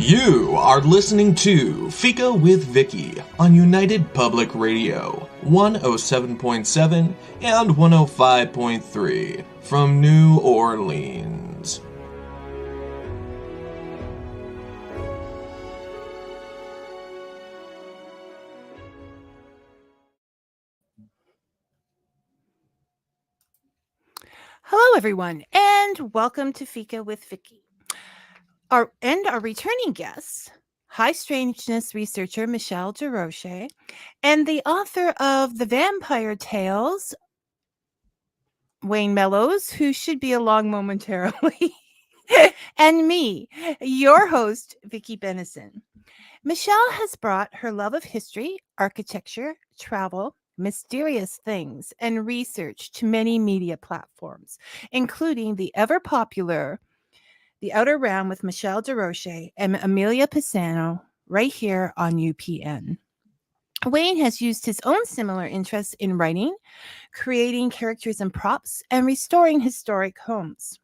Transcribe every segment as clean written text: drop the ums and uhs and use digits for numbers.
You are listening to Fika with Vicky on United Public Radio, 107.7 and 105.3 from New Orleans. Hello, everyone, and welcome to Fika with Vicky. Our returning guests, high strangeness researcher Michelle Desrochers, and the author of the Vampyre Tales, Wayne Mallows, who should be along momentarily, and me, your host, Vicky Benison. Michelle has brought her love of history, architecture, travel, mysterious things, and research to many media platforms, including the ever-popular The Outer Round with Michelle Desrochers and Amelia Pisano right here on UPN. Wayne has used his own similar interests in writing, creating characters and props, and restoring historic homes.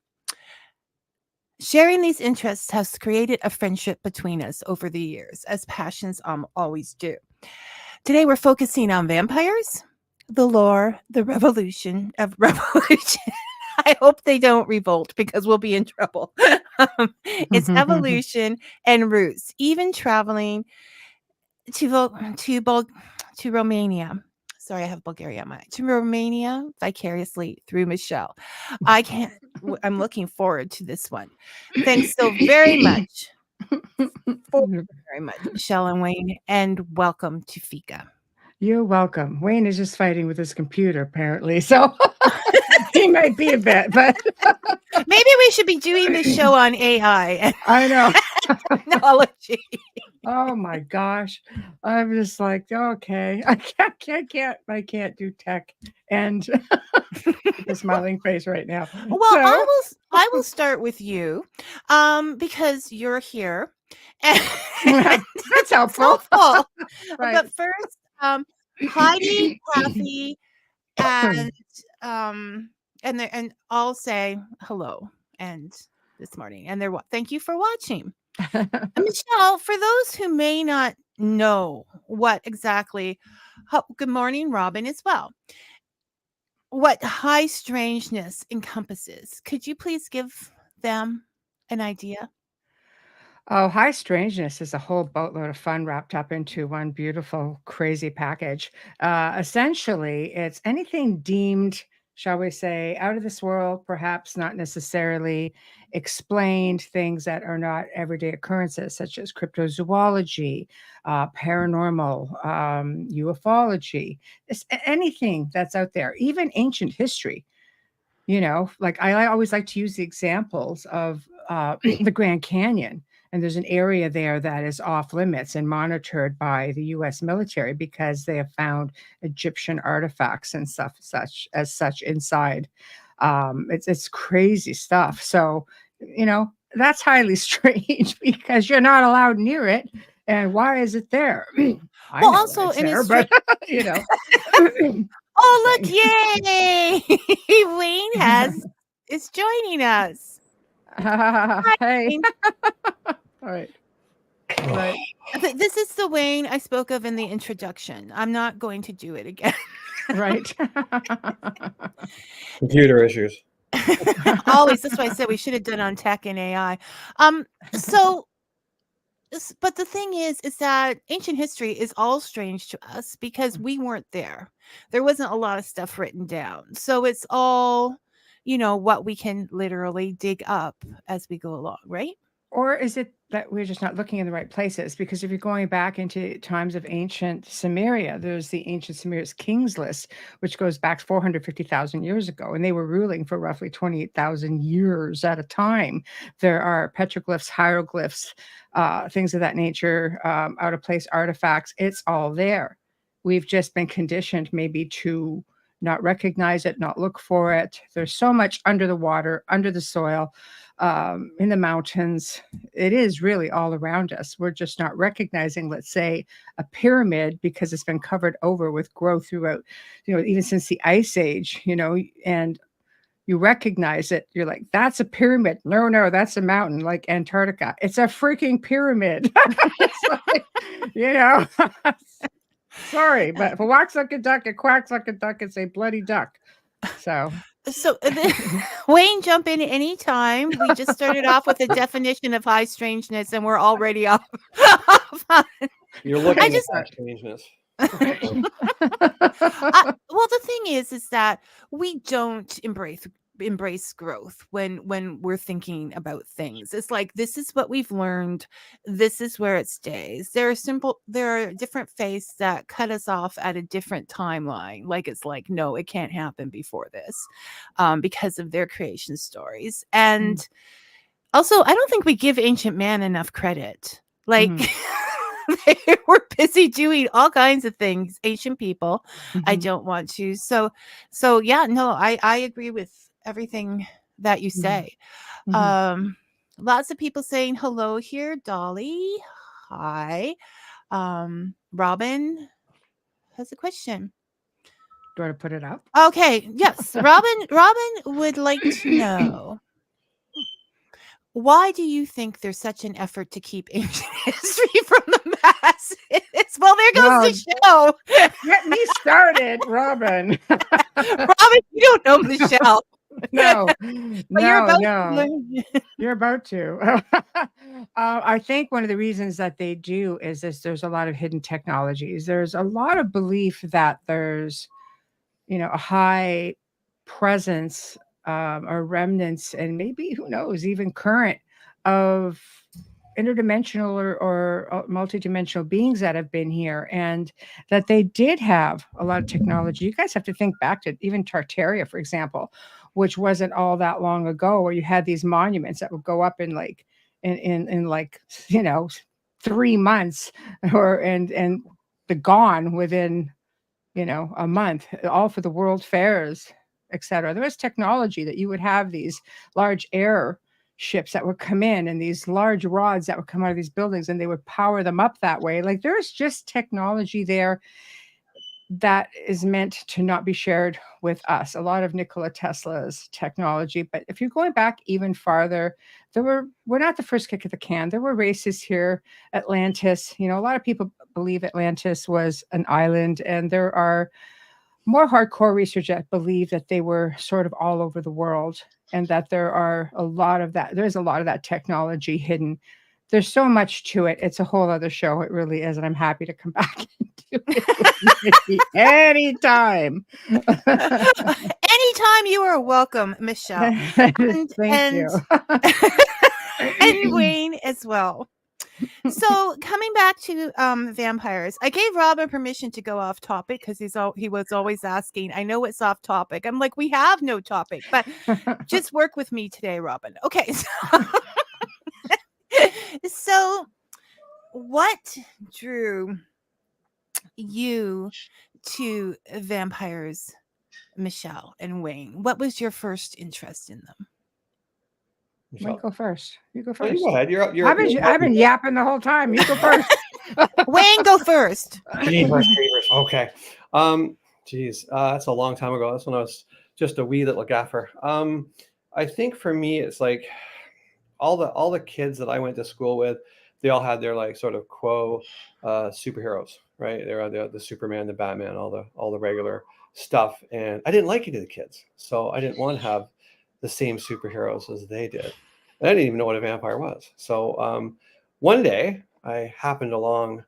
Sharing these interests has created a friendship between us over the years, as passions always do. Today, we're focusing on vampires, the lore, the revolution of revolution. I hope they don't revolt because we'll be in trouble. It's evolution and roots, even traveling to Romania. Sorry, I have Bulgaria on my to Romania vicariously through Michelle. I'm looking forward to this one. Thanks so very much. Michelle and Wayne, and welcome to Fika. You're welcome. Wayne is just fighting with his computer, apparently, so he might be a bit, but maybe we should be doing this show on AI. I know. Technology. Oh my gosh. I'm just like, okay. I can't do tech and the smiling face right now. Well, I will start with you. Because you're here. That's helpful. Right. But first, Heidi, Kathy, and I'll say hello and this morning. And thank you for watching. Michelle, for those who may not know what exactly, good morning, Robin, as well. What high strangeness encompasses. Could you please give them an idea? Oh, high strangeness is a whole boatload of fun wrapped up into one beautiful, crazy package. Essentially, it's anything deemed, shall we say, out of this world, perhaps not necessarily explained, things that are not everyday occurrences, such as cryptozoology, paranormal, ufology, anything that's out there, even ancient history. You know, like I always like to use the examples of the Grand Canyon. And there's an area there that is off limits and monitored by the U.S. military because they have found Egyptian artifacts and stuff such inside. It's crazy stuff. So, you know, that's highly strange because you're not allowed near it. And why is it there? I know also, it's there, but you know. Oh, look, yay! Wayne is joining us. Hey. All right. Right. This is the Wayne I spoke of in the introduction. I'm not going to do it again. Right. Computer issues. Always. That's why I said we should have done on tech and AI. But the thing is that ancient history is all strange to us because we weren't there. There wasn't a lot of stuff written down. So it's all, what we can literally dig up as we go along, right? Or is it that we're just not looking in the right places? Because if you're going back into times of ancient Sumeria, there's the ancient Sumeria's kings list, which goes back 450,000 years ago, and they were ruling for roughly 28,000 years at a time. There are petroglyphs, hieroglyphs, things of that nature, out of place artifacts. It's all there. We've just been conditioned maybe to not recognize it, not look for it. There's so much under the water, under the soil, in the mountains. It is really all around us. We're just not recognizing, let's say, a pyramid because it's been covered over with growth throughout, even since the Ice Age, and you recognize it. You're like, that's a pyramid. No, that's a mountain like Antarctica. It's a freaking pyramid. It's like, you know, sorry, but if it walks like a duck, it quacks like a duck, it's a bloody duck. So Wayne, jump in anytime. We just started off with a definition of high strangeness, and we're already off. You're looking at that strangeness. Well, the thing is that we don't embrace growth when we're thinking about things. It's like, this is what we've learned, this is where it stays. There are different faiths that cut us off at a different timeline. Like, it's like, no, it can't happen before this, because of their creation stories. And also, I don't think we give ancient man enough credit. Like, they were busy doing all kinds of things, ancient people. I don't want to. So yeah, no, I agree with everything that you say. Lots of people saying hello here. Dolly, hi. Robin has a question. Do you want to put it up? Okay, yes. Robin would like to know, why do you think there's such an effort to keep ancient history from the masses? Well, there goes the show. Get me started, Robin. Robin, you don't know Michelle. No, no. You're about to. I think one of the reasons that they do is there's a lot of hidden technologies. There's a lot of belief that there's, a high presence or remnants, and maybe, who knows, even current of interdimensional or multidimensional beings that have been here, and that they did have a lot of technology. You guys have to think back to even Tartaria, for example, which wasn't all that long ago, where you had these monuments that would go up in 3 months, and the gone within a month, all for the world fairs, etc. There was technology that you would have these large air ships that would come in, and these large rods that would come out of these buildings, and they would power them up that way. Like, there's just technology there that is meant to not be shared with us. A lot of Nikola Tesla's technology. But if you're going back even farther, we're not the first kick of the can. There were races here. Atlantis, a lot of people believe Atlantis was an island, and there are more hardcore research that believe that they were sort of all over the world, and that there's a lot of that technology hidden. There's so much to it. It's a whole other show. It really is. And I'm happy to come back and do it anytime. Anytime, you are welcome, Michelle. Thank you. And Wayne as well. So, coming back to vampires, I gave Robin permission to go off topic because he was always asking, I know it's off topic. I'm like, we have no topic, but just work with me today, Robin. Okay. So what drew you to vampires, Michelle and Wayne? What was your first interest in them? Michelle, go first. You go Oh, first. you go ahead. I've been yapping the whole time. You go first. Wayne, go first. Okay. That's a long time ago. That's when I was just a wee little gaffer. I think for me, it's like all the kids that I went to school with, they all had their like sort of superheroes, right? They're the Superman, the Batman, all the regular stuff. And I didn't like any of the kids, so I didn't want to have the same superheroes as they did. And I didn't even know what a vampire was. So one day I happened along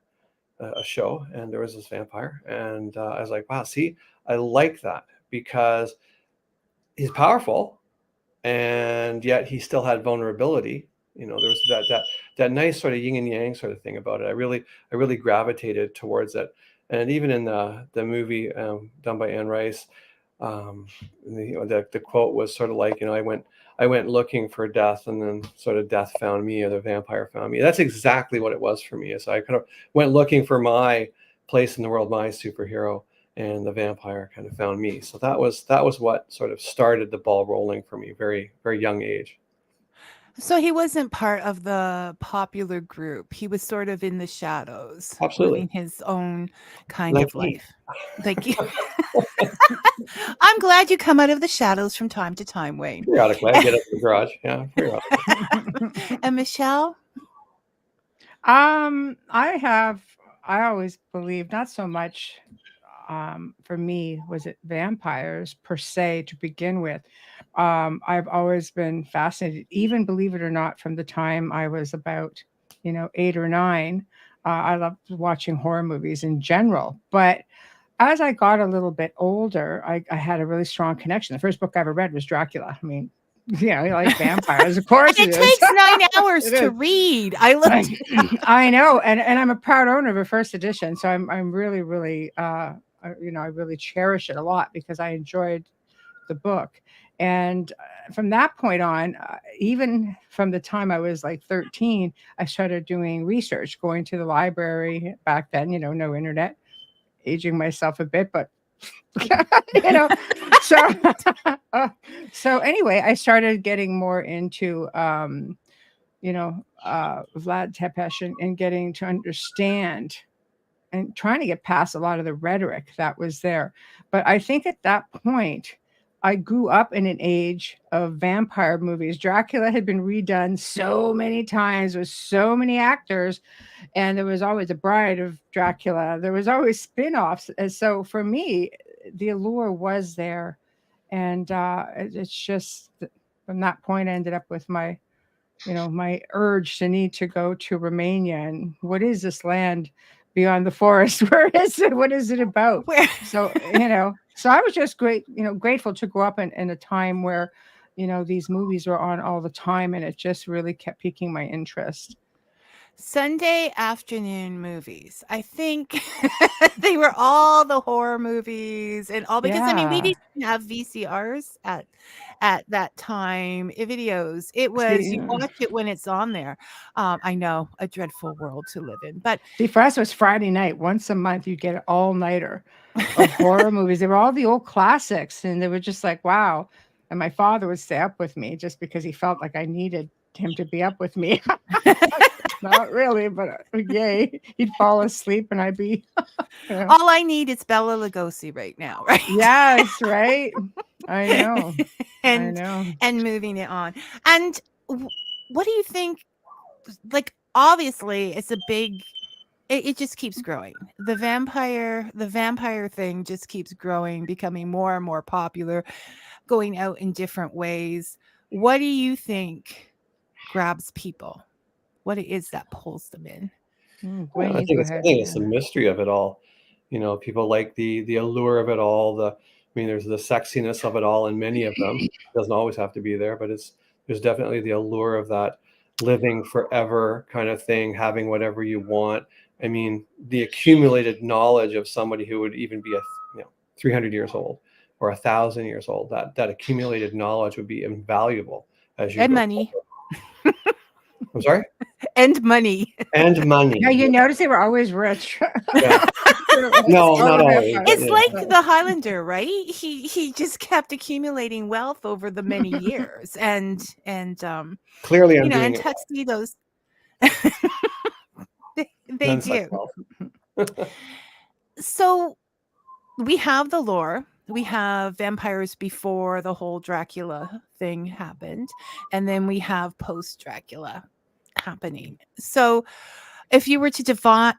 a show, and there was this vampire, and I was like, wow, see, I like that because he's powerful, and yet he still had vulnerability. There was that nice sort of yin and yang sort of thing about it. I really gravitated towards it. And even in the movie done by Anne Rice, the quote was sort of like, I went looking for death, and then sort of death found me, or the vampire found me. That's exactly what it was for me. So I kind of went looking for my place in the world, my superhero, and the vampire kind of found me. So that was what sort of started the ball rolling for me, very, very young age. So he wasn't part of the popular group. He was sort of in the shadows, Absolutely. living his own kind Like of me. life. Like I'm glad you come out of the shadows from time to time, Wayne. Periodically, I get up in the garage. Yeah, periodically. And Michelle? I always believed not so much for me was it vampires per se to begin with. I've always been fascinated, even believe it or not, from the time I was about 8 or 9. I loved watching horror movies in general, but as I got a little bit older, I had a really strong connection. The first book I ever read was Dracula. I mean, you like vampires, of course And it it is. takes 9 hours It to is. read. I looked. I know, and I'm a proud owner of a first edition, so I'm really really I really cherish it a lot because I enjoyed the book, and from that point on, even from the time I was like 13, I started doing research, going to the library back then. No internet, aging myself a bit, but you know, so so anyway, I started getting more into Vlad Tepes and getting to understand and trying to get past a lot of the rhetoric that was there. But I think at that point, I grew up in an age of vampire movies. Dracula had been redone so many times with so many actors, and there was always a Bride of Dracula. There was always spin-offs. And so for me, the allure was there. And it's just from that point, I ended up with my urge to need to go to Romania. And what is this land beyond the forest? Where is it? What is it about? Where? So, so I was just grateful to grow up in a time where, these movies were on all the time, and it just really kept piquing my interest. Sunday afternoon movies. I think they were all the horror movies and all because I mean we Yeah. didn't have VCRs at that time, videos. It was See, you watch it when it's on there. I know, a dreadful world to live in. But see, for us, it was Friday night. Once a month, you get an all-nighter of horror movies. They were all the old classics, and they were just like, wow. And my father would stay up with me just because he felt like I needed him to be up with me. Not really, but yay. He'd fall asleep and I'd be. all I need is Bela Lugosi right now, right? Yes, right. I know. and I know. and moving it on. And what do you think? Like, obviously, it's a big. It just keeps growing. The vampire thing just keeps growing, becoming more and more popular, going out in different ways. What do you think grabs people? What it is that pulls them in? Wayne, I you think go it's I ahead. think it's the mystery of it all. People like the allure of it all. There's the sexiness of it all, and many of them. It doesn't always have to be there, but there's definitely the allure of that living forever kind of thing, having whatever you want. I mean, the accumulated knowledge of somebody who would even be 300 years old or 1,000 years old. That accumulated knowledge would be invaluable as you And go money. forward. I'm sorry. And money. And money. Yeah, you notice they were always rich. Yeah. No, not always. It's like the Highlander, right? He just kept accumulating wealth over the many years, and clearly I'm doing and it. tuxedos. they None do. myself. So we have the lore. We have vampires before the whole Dracula thing happened, and then we have post Dracula happening. So if you were to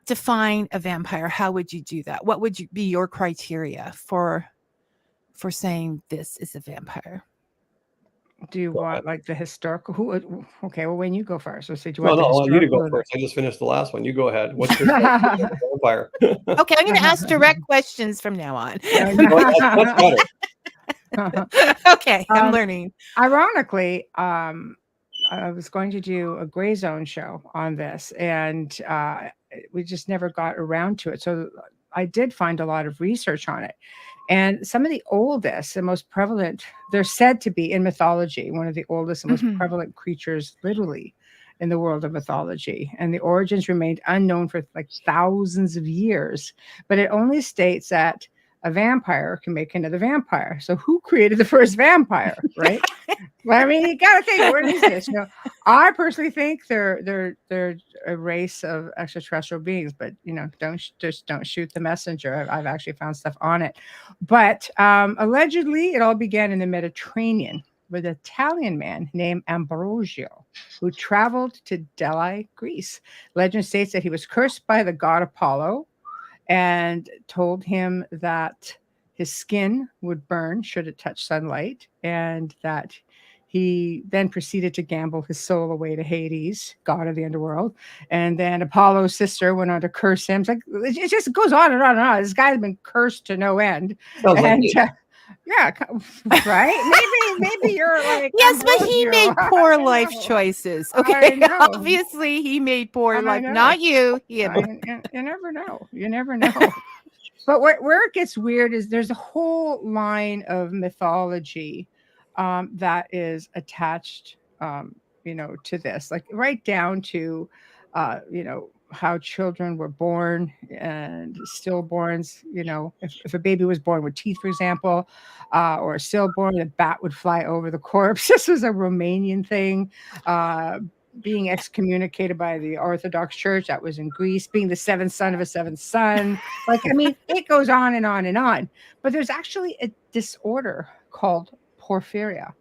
define a vampire, how would you do that? What would be your criteria for saying this is a vampire? Do you want like the historical? Okay, well, when you go first, let's say, do you No, want the I want you to go historical? first. I just finished the last one. You go ahead. What's your vampire? Okay, I'm going to ask direct questions from now on. That's better. Okay, I'm learning. Ironically, I was going to do a Gray Zone show on this, and we just never got around to it. So I did find a lot of research on it. And some of the oldest and most prevalent, they're said to be in mythology, one of the oldest and most prevalent creatures, literally, in the world of mythology. And the origins remained unknown for like thousands of years. But it only states that a vampire can make another vampire. So who created the first vampire, right? Well, I mean, you got to think, where is this? I personally think they're a race of extraterrestrial beings, but just don't shoot the messenger. I've actually found stuff on it, but allegedly it all began in the Mediterranean with an Italian man named Ambrosio who traveled to Delhi, Greece. Legend states that he was cursed by the god Apollo and told him that his skin would burn should it touch sunlight, and that he then proceeded to gamble his soul away to Hades, god of the underworld. And then Apollo's sister went on to curse him. It's like it just goes on and on and on. This guy's been cursed to no end. Sounds like And me. yeah, right? Maybe you're like Yes, but he Ambrosio. made poor I life know. choices. I Okay, know. obviously he made poor I life. know. Not you, him. You never know. You never know. But where it gets weird is there's a whole line of mythology that is attached, to this, like right down to, how children were born and stillborns. If a baby was born with teeth, for example, or a stillborn, the bat would fly over the corpse. This was a Romanian thing. Being excommunicated by the Orthodox Church, that was in Greece. Being the seventh son of a seventh son. It goes on and on and on. But there's actually a disorder called porphyria,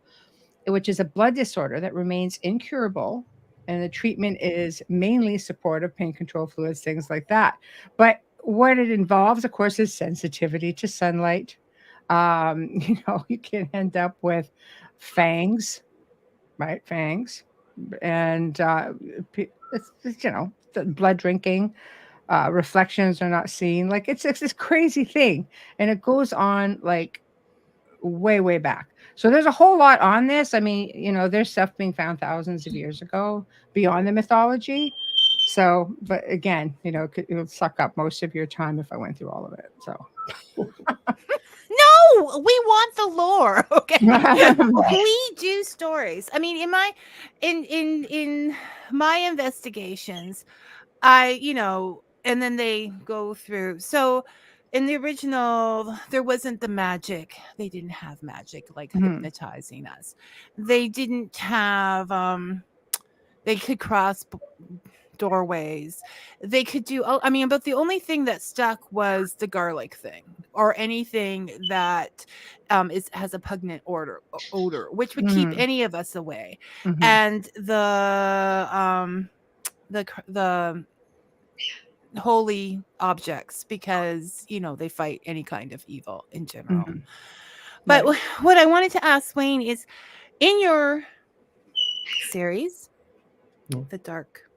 which is a blood disorder that remains incurable. And the treatment is mainly supportive pain control fluids, things like that. But what it involves, of course, is sensitivity to sunlight. You can end up with fangs, right? Fangs. And the blood drinking, reflections are not seen. Like it's this crazy thing, and it goes on like way back. So there's a whole lot on this. I mean, there's stuff being found thousands of years ago beyond the mythology. So, but again, it would suck up most of your time if I went through all of it. So. No, we want the lore. Okay, we do stories. I mean, in my investigations, and then they go through. So, in the original, there wasn't the magic. They didn't have magic like hypnotizing us. They didn't have. They could cross doorways. They could do. But the only thing that stuck was the garlic thing, or anything that has a pungent odor, which would keep any of us away. And the holy objects, because they fight any kind of evil in general. But what I wanted to ask Wayne is, in your series, the dark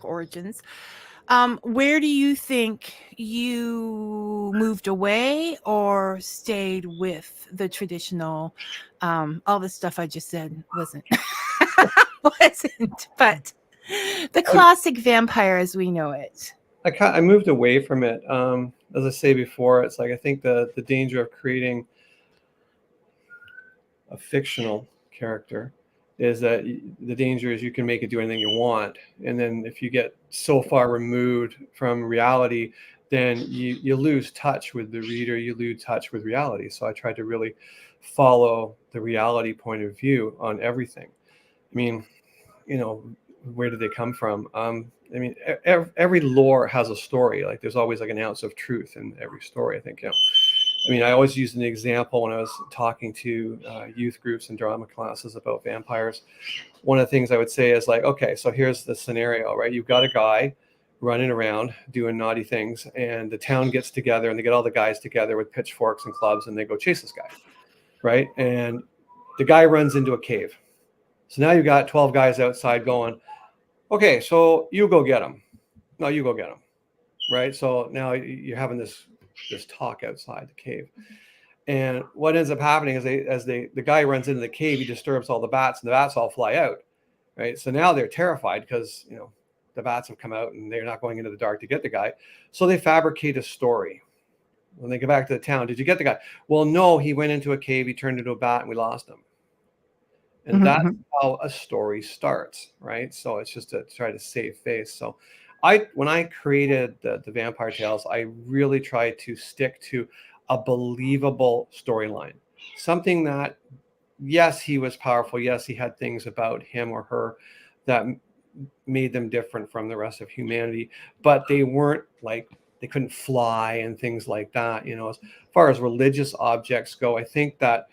origins, where do you think you moved away or stayed with the traditional? All the stuff I just said wasn't but the classic vampire as we know it. I moved away from it. As I say before, it's like I think the danger of creating a fictional character is that the danger is you can make it do anything you want, and then if you get so far removed from reality, then you lose touch with the reader, you lose touch with reality. So I tried to really follow the reality point of view on everything. I mean, where did they come from? Every lore has a story. Like there's always like an ounce of truth in every story, I think. I always use an example when I was talking to youth groups and drama classes about vampires. One of the things I would say is like, okay, so here's the scenario, right? You've got a guy running around doing naughty things, and the town gets together and they get all the guys together with pitchforks and clubs and they go chase this guy, right? And the guy runs into a cave. So now you've got 12 guys outside going, okay, so you go get him. No, you go get him, right? So now you're having this talk outside the cave. And what ends up happening is the guy runs into the cave, he disturbs all the bats, and the bats all fly out, right? So now they're terrified because, the bats have come out and they're not going into the dark to get the guy. So they fabricate a story. When they go back to the town, did you get the guy? Well, no, he went into a cave, he turned into a bat, and we lost him. And that's how a story starts, right? So it's just to try to save face. So when I created the Vampyre Tales, I really tried to stick to a believable storyline, something that yes, he was powerful. Yes, he had things about him or her that made them different from the rest of humanity, but they weren't like, they couldn't fly and things like that. As far as religious objects go, I think that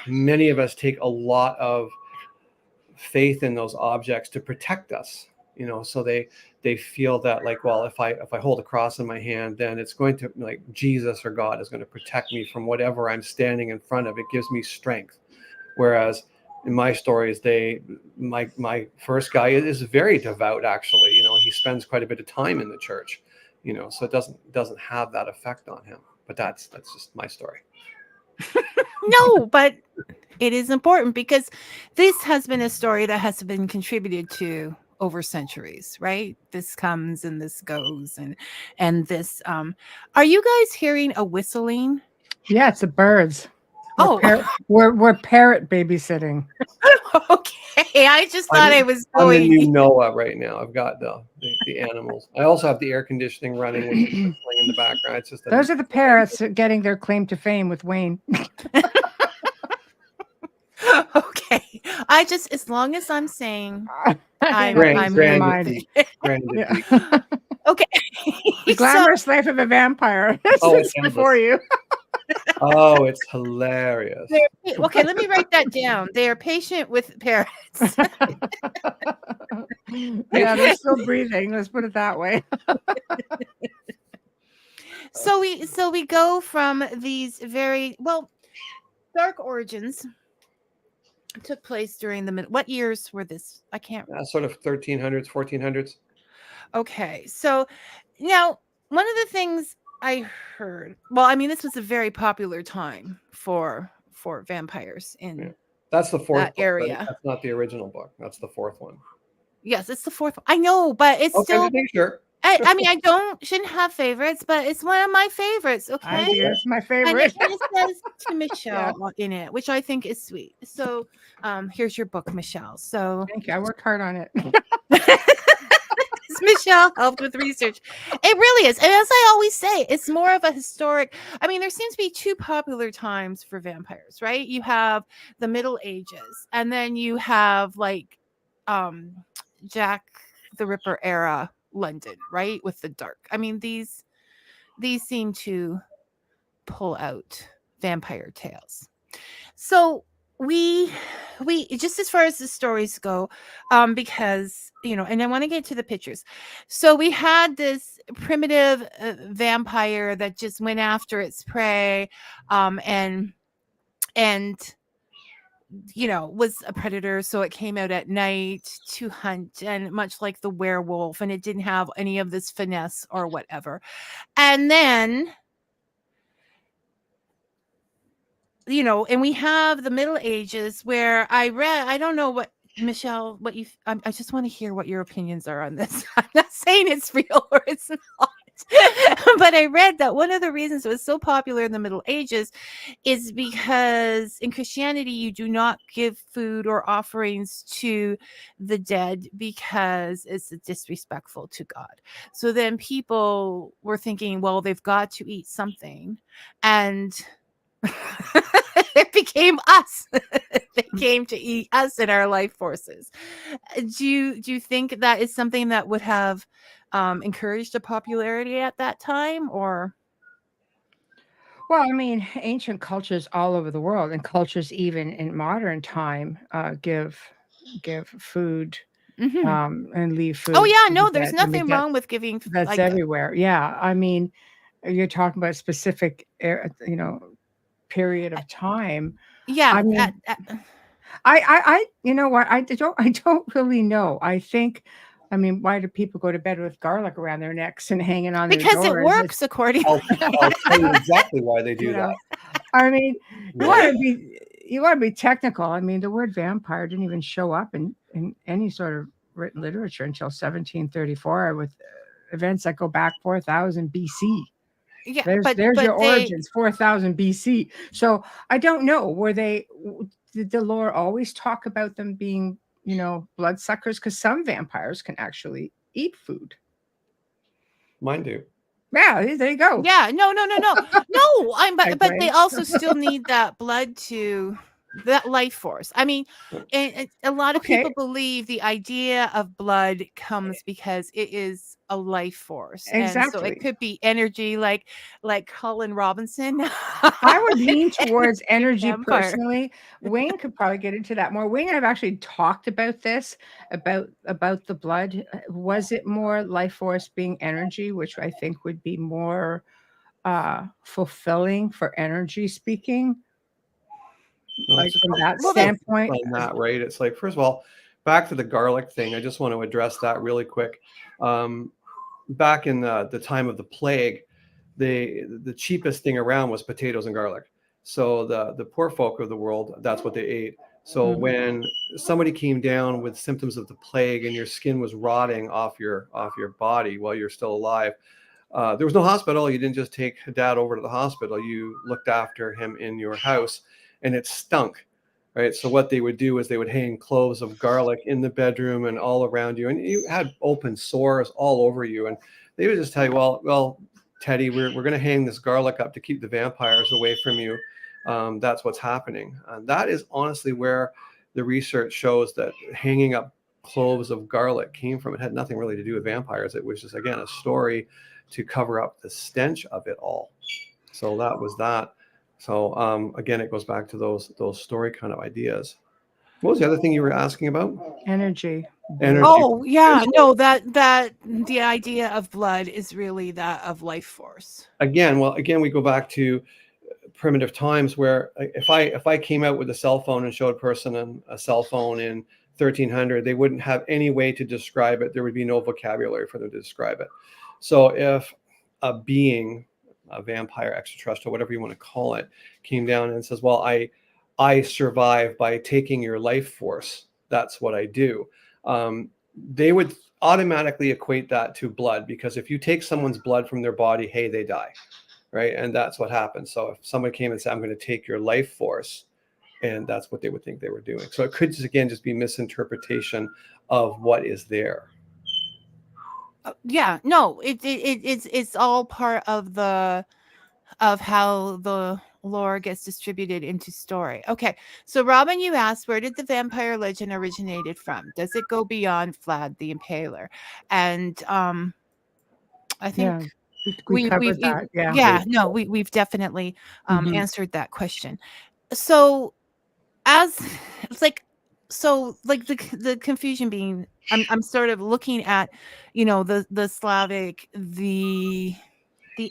many of us take a lot of faith in those objects to protect us. So they feel that, like, well, if I hold a cross in my hand, then it's going to, like, Jesus or God is going to protect me from whatever I'm standing in front of. It gives me strength. Whereas in my stories, my first guy is very devout, actually. He spends quite a bit of time in the church, so it doesn't have that effect on him. But that's just my story. No, but it is important because this has been a story that has been contributed to over centuries, right? This comes and this goes, and this. Are you guys hearing a whistling? Yeah, it's the birds. Oh, we're parrot babysitting. Okay. I just thought I was I'm the going. new Noah right now. I've got the animals. I also have the air conditioning running with the whistling in the background. It's just Those are the parrots getting their claim to fame with Wayne. Okay. As long as I'm saying I'm Grandy. Yeah. Okay. The glamorous life of a vampire. Oh, It's before you. Oh, it's hilarious. Okay, let me write that down. They are patient with parrots. Yeah, they're still breathing. Let's put it that way. So we go from these very dark origins took place during the what years were this? I can't. Sort of 1300s, 1400s. Okay, so now one of the things I heard. Well, I mean, this was a very popular time for vampires in That's the fourth that book, area. right? That's not the original book. That's the fourth one. Yes, it's the fourth one. I know, but it's still. Sure. I mean, shouldn't have favorites, but it's one of my favorites. Okay, it's my favorite. And it says to Michelle in it, which I think is sweet. So, here's your book, Michelle. So, thank you. I worked hard on it. Michelle helped with research. It really is, and as I always say, it's more of a historic. I mean, there seems to be two popular times for vampires, right? You have the Middle Ages, and then you have like, Jack the Ripper era London, right, with the dark. I mean, these seem to pull out vampire tales. So we just as far as the stories go, because and I want to get to the pictures. So we had this primitive vampire that just went after its prey, and was a predator, so it came out at night to hunt, and much like the werewolf, and it didn't have any of this finesse or whatever. And then and we have the Middle Ages where I don't know what, Michelle, what you, I just want to hear what your opinions are on this. I'm not saying it's real or it's not. But I read that one of the reasons it was so popular in the Middle Ages is because in Christianity, you do not give food or offerings to the dead because it's disrespectful to God. So then people were thinking, well, they've got to eat something. And it became us. They came to eat us and our life forces. Do you think that is something that would have encouraged a popularity at that time, or? Well, I mean, ancient cultures all over the world, and cultures even in modern time, give food, and leave food. Oh yeah, no, there's nothing wrong with giving. That's everywhere. Yeah, I mean, you're talking about a specific, period of time. Yeah, I mean, I you know what? I don't really know. I think, I mean, why do people go to bed with garlic around their necks and hanging on their doors? Because it works, according. I'll tell you exactly why they do that. I mean, you want to be technical. I mean, the word vampire didn't even show up in any sort of written literature until 1734 with events that go back 4000 BC. Yeah, there's your origins, 4000 BC. So I don't know. Did the lore always talk about them being, bloodsuckers? Because some vampires can actually eat food. Mine do. Yeah, there you go. Yeah, no. But they also still need that blood to. that life force. I mean, and a lot of Okay. people believe the idea of blood comes because it is a life force, and so it Exactly. could be energy, like Colin Robinson. I would lean towards energy vampire. personally. Wayne could probably get into that more. Wayne and I've actually talked about this, about the blood. Was it more life force being energy, which I think would be more fulfilling for energy speaking, Well, like it's from that Well, that's standpoint. on that, right? It's like, first of all, back to the garlic thing. I just want to address that really quick. Back in the time of the plague, the cheapest thing around was potatoes and garlic. So the poor folk of the world, that's what they ate. So Mhm. when somebody came down with symptoms of the plague and your skin was rotting off your body while you're still alive, there was no hospital. You didn't just take dad over to the hospital. You looked after him in your house, and it stunk, right? So what they would do is they would hang cloves of garlic in the bedroom and all around you, and you had open sores all over you. And they would just tell you, well, Teddy, we're going to hang this garlic up to keep the vampires away from you. That's what's happening. And that is honestly where the research shows that hanging up cloves of garlic came from. It had nothing really to do with vampires. It was just, again, a story to cover up the stench of it all. So that was that. So again, it goes back to those story kind of ideas. What was the other thing you were asking about? Energy. Energy. Oh yeah, no, that the idea of blood is really that of life force. Again, we go back to primitive times where if I came out with a cell phone and showed a person a cell phone in 1300, they wouldn't have any way to describe it. There would be no vocabulary for them to describe it. So if a being, a vampire, extraterrestrial, whatever you want to call it, came down and says, well, I survive by taking your life force, that's what I do, they would automatically equate that to blood, because if you take someone's blood from their body, hey, they die, right? And that's what happens. So if someone came and said, I'm going to take your life force, and that's what they would think they were doing. So it could just be misinterpretation of what is there. Yeah, no, it's all part of how the lore gets distributed into story. Okay, so Robin, you asked, where did the vampire legend originated from? Does it go beyond Vlad the Impaler? And I think Yeah, we covered that. Yeah. yeah, no, we've definitely Mhm. answered that question. So as it's like, so like the confusion being, I'm sort of looking at, the Slavic, the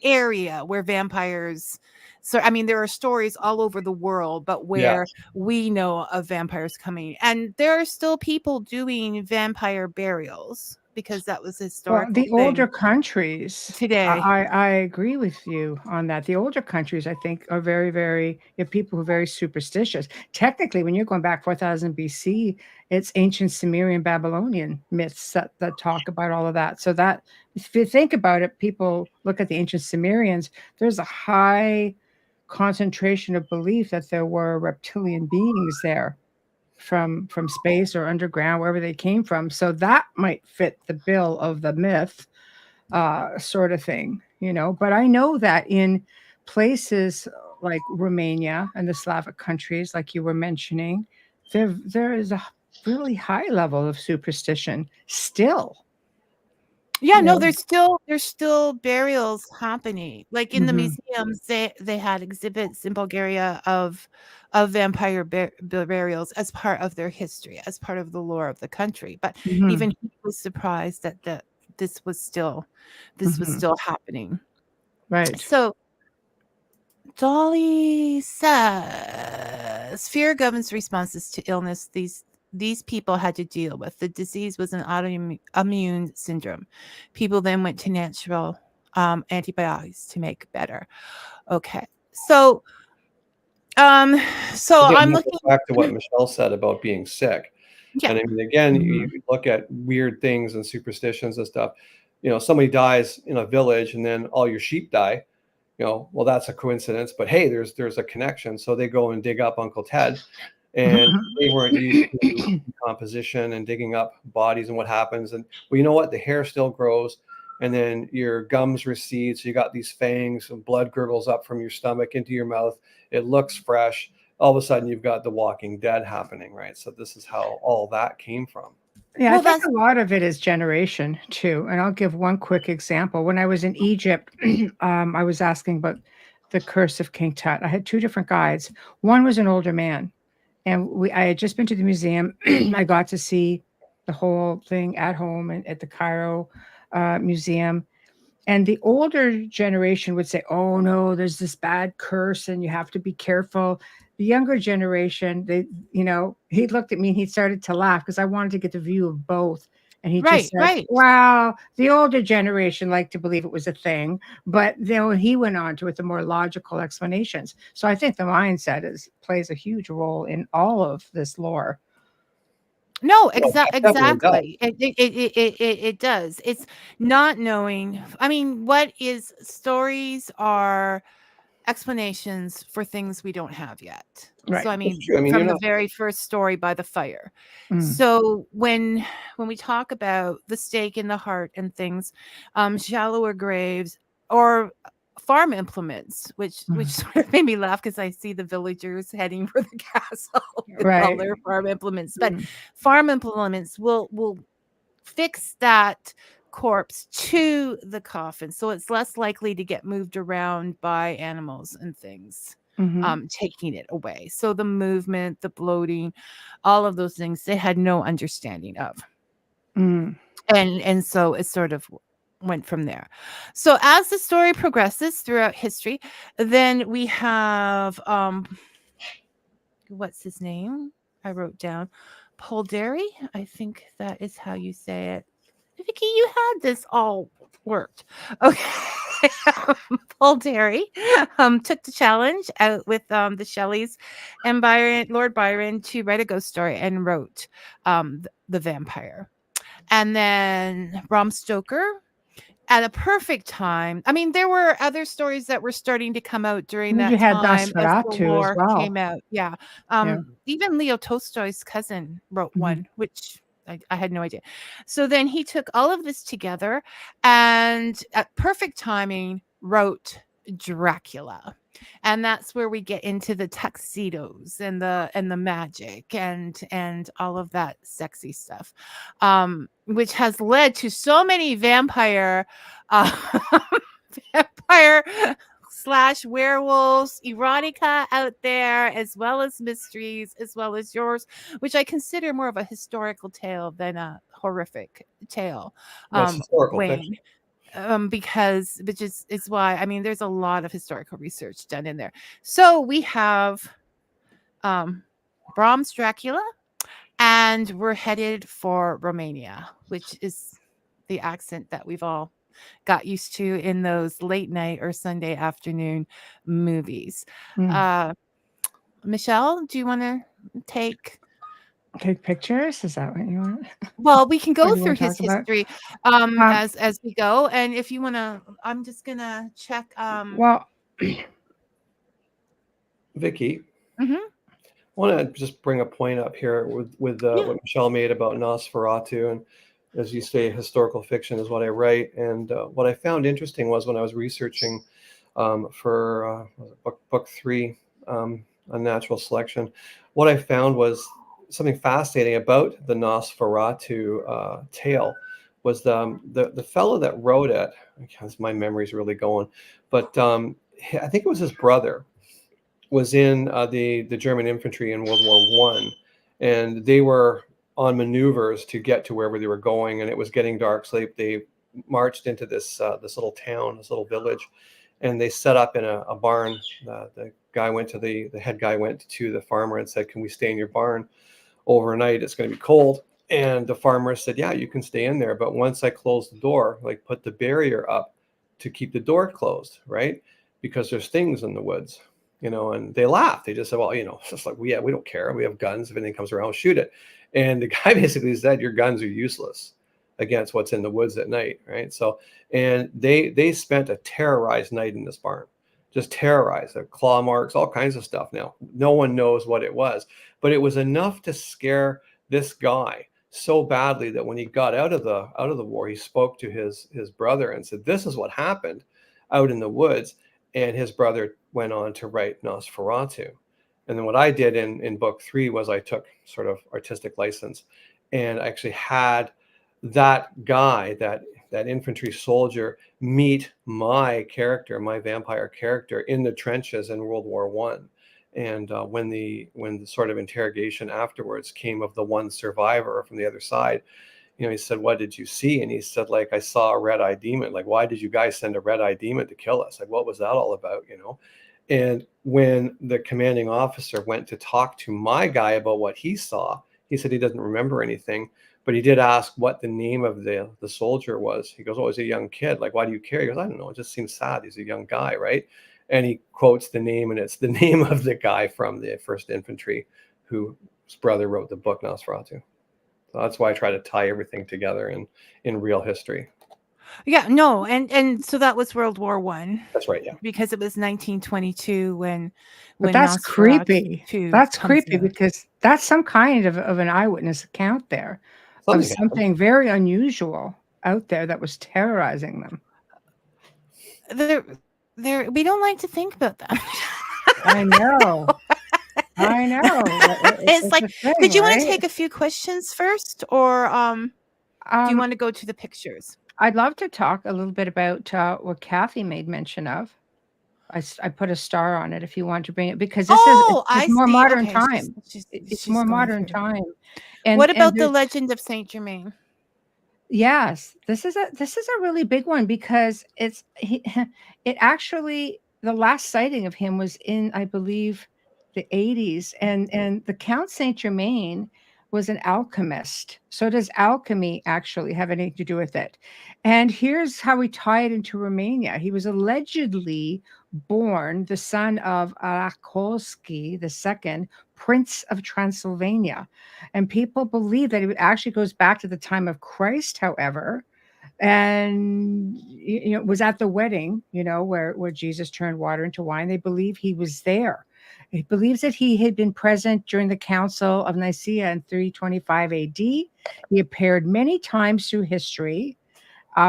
area where vampires, so I mean there are stories all over the world, but Yeah. where we know of vampires coming, and there are still people doing vampire burials because that was a Well, historical the older thing countries, today. I agree with you on that. The older countries, I think, are very, very, you have people who are very superstitious. Technically, when you're going back 4000 BC, it's ancient Sumerian Babylonian myths that talk about all of that. So that, if you think about it, people look at the ancient Sumerians, there's a high concentration of belief that there were reptilian beings there from space or underground, wherever they came from. So that might fit the bill of the myth, sort of thing, But I know that in places like Romania and the Slavic countries, like you were mentioning, there is a really high level of superstition still. Yeah, no, Yeah. there's still burials happening. Like in the Mhm. museums, they had exhibits in Bulgaria of vampire burials as part of their history, as part of the lore of the country. But Mhm. even he was surprised that this was still Mhm. happening. Right. So Dolly says fear governs responses to illness these people had to deal with. The disease was an autoimmune syndrome. People then went to natural antibiotics to make better. Okay. So Again, I'm that looking. goes back to what Michelle said about being sick. Yeah. And I mean, again, Mhm. you look at weird things and superstitions and stuff. Somebody dies in a village and then all your sheep die. Well, that's a coincidence, but hey, there's a connection. So they go and dig up Uncle Ted, and they weren't used to decomposition and digging up bodies and what happens. And well, you know what? The hair still grows, and then your gums recede. So you got these fangs and blood gurgles up from your stomach into your mouth. It looks fresh. all of a sudden you've got The Walking Dead happening, right? So this is how all that came from. Yeah, Well, I think that's a lot of it is generation too. And I'll give one quick example. When I was in Egypt, I was asking about the curse of King Tut. I had two different guides. One was an older man, and I had just been to the museum. I got to see the whole thing at home and at the Cairo Museum. And the older generation would say, "Oh no, there's this bad curse, and you have to be careful." The younger generation, he looked at me and he started to laugh because I wanted to get the view of both. And he just right, said, right. "Well, the older generation liked to believe it was a thing," but then he went on to with the more logical explanations. So I think the mindset plays a huge role in all of this lore. No, Well, it definitely does. exactly. It does. It's not knowing. I mean, what is stories are explanations for things we don't have yet. So Right. I It's mean, true. I mean, you're from the not. very first story by the fire. Mm. So when we talk about the stake in the heart and things, shallower graves or farm implements, which Mm. sort of made me laugh because I see the villagers heading for the castle with all Right. their farm implements. But Mm. farm implements will fix that corpse to the coffin, so it's less likely to get moved around by animals and things, Mhm. taking it away. So the movement, the bloating, all of those things they had no understanding of, Mm. and so it sort of went from there. So as the story progresses throughout history, then we have what's his name? I wrote down Polderry. I think that is how you say it. Vicky, you had this all worked. Okay. Polderry took the challenge out with the Shelleys and Lord Byron to write a ghost story and wrote the Vampire. And then Bram Stoker at a perfect time. I mean, there were other stories that were starting to come out during You that had time as the Nosferatu as lore well. came out. Yeah. Yeah. Even Leo Tolstoy's cousin wrote Mhm. one, which I had no idea. So then he took all of this together and at perfect timing wrote Dracula. And that's where we get into the tuxedos and the magic and all of that sexy stuff, which has led to so many vampire uh, vampire slash werewolves erotica out there, as well as mysteries, as well as yours, which I consider more of a historical tale than a horrific tale, That's historical fiction. Wayne. Because which is why I mean there's a lot of historical research done in there. So we have Brahms Dracula, and we're headed for Romania, which is the accent that we've all got used to in those late night or Sunday afternoon movies. Mm. Michelle, do you want to take? Take pictures? Is that what you want? Well, we can What go do you through want to his talk about? history Um, as we go, and if you want to, I'm just gonna check. well, Vicky, Mhm. I want to just bring a point up here with Yeah. what Michelle made about Nosferatu, and as you say, historical fiction is what I write. And what I found interesting was when I was researching for book 3, Unnatural Selection, what I found was something fascinating about the Nosferatu tale was the fellow that wrote it. Because my memory's really going, but I think it was his brother was in the German infantry in World War One, and they were on maneuvers to get to wherever they were going, and it was getting dark. So they marched into this little town, this little village, and they set up in a barn. The guy went to the head guy went to the farmer and said, "Can we stay in your barn overnight? It's going to be cold." And the farmer said, "Yeah, you can stay in there, but once I close the door, like put the barrier up to keep the door closed, right? Because there's things in the woods." And they laughed. They just said, "Well, it's just like we don't care. We have guns. If anything comes around, we'll shoot it." And the guy basically said, "Your guns are useless against what's in the woods at night," right? So, and they spent a terrorized night in this barn, just terrorized. Claw marks, all kinds of stuff. Now, no one knows what it was, but it was enough to scare this guy so badly that when he got out of the war, he spoke to his brother and said, "This is what happened out in the woods." And his brother went on to write Nosferatu. And then what I did in book 3 was I took sort of artistic license and I actually had that guy, that infantry soldier, meet my character, my vampire character, in the trenches in World War One. And when the sort of interrogation afterwards came of the one survivor from the other side, he said, "What did you see?" And he said, like, "I saw a red-eyed demon." Like, "Why did you guys send a red-eyed demon to kill us? Like, what was that all about?" And when the commanding officer went to talk to my guy about what he saw, he said he doesn't remember anything, but he did ask what the name of the soldier was. He goes, "Oh, he's a young kid. Like, why do you care?" He goes, "I don't know. It just seems sad. He's a young guy, right?" And he quotes the name, and it's the name of the guy from the 1st Infantry whose brother wrote the book Nosferatu. So that's why I try to tie everything together in real history. Yeah, no, and so that was World War One. That's right, yeah. Because it was 1922 But when that's creepy. Nosferatu That's comes creepy out. because that's some kind of an eyewitness account there of Something happened. something very unusual out there that was terrorizing them. We don't like to think about that. I know. I know. It's like, a thing, did you want right? to take a few questions first, or do you want to go to the pictures? I'd love to talk a little bit about what Kathy made mention of. I put a star on it if you want to bring it, because this I it's more see. modern Okay, time. she's It's more going modern through. time. And What about the there's- Legend of Saint Germain? Yes, this is a really big one because it actually, the last sighting of him was in, I believe, the 80s, and the Count Saint Germain was an alchemist. So does alchemy actually have anything to do with it? And here's how we tie it into Romania. He was allegedly born the son of Arakolski II, Prince of Transylvania. And people believe that it actually goes back to the time of Christ, however, and was at the wedding, where Jesus turned water into wine. They believe he was there. He believes that he had been present during the Council of Nicaea in 325 AD. He appeared many times through history,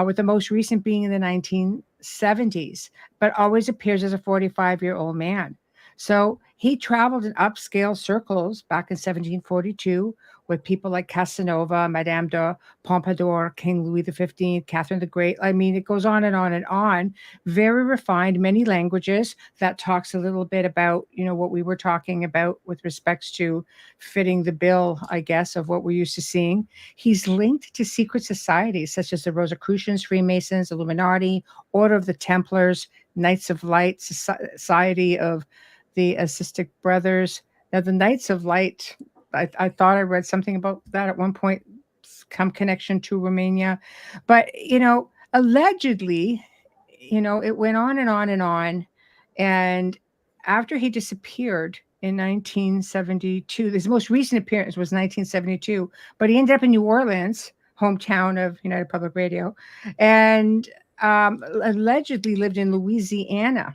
with the most recent being in the 1970s, but always appears as a 45-year-old man. So he traveled in upscale circles back in 1742 with people like Casanova, Madame de Pompadour, King Louis XV, Catherine the Great. I mean, it goes on and on and on. Very refined, many languages. That talks a little bit about, what we were talking about with respects to fitting the bill, I guess, of what we're used to seeing. He's linked to secret societies such as the Rosicrucians, Freemasons, Illuminati, Order of the Templars, Knights of Light, Society of the Assistic Brothers. Now, the Knights of Light, I thought I read something about that at one point, some connection to Romania. But, allegedly, it went on and on and on. And after he disappeared in 1972, his most recent appearance was 1972, but he ended up in New Orleans, hometown of United Public Radio, and allegedly lived in Louisiana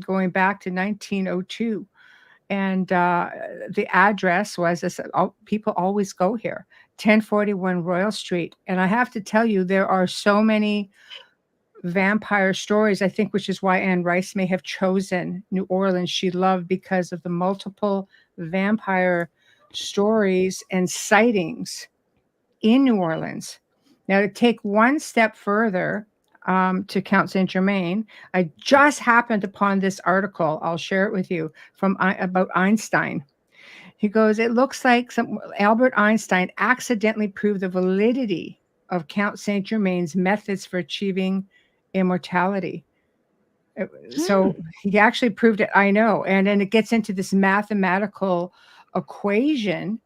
going back to 1902. And the address was this, people always go here, 1041 Royal Street. And I have to tell you, there are so many vampire stories, I think, which is why Anne Rice may have chosen New Orleans. She loved because of the multiple vampire stories and sightings in New Orleans. Now, to take one step further, to Count Saint Germain, I just happened upon this article. I'll share it with you about Einstein. He goes, it looks like Albert Einstein accidentally proved the validity of Count Saint Germain's methods for achieving immortality. So he actually proved it. I know. And then it gets into this mathematical equation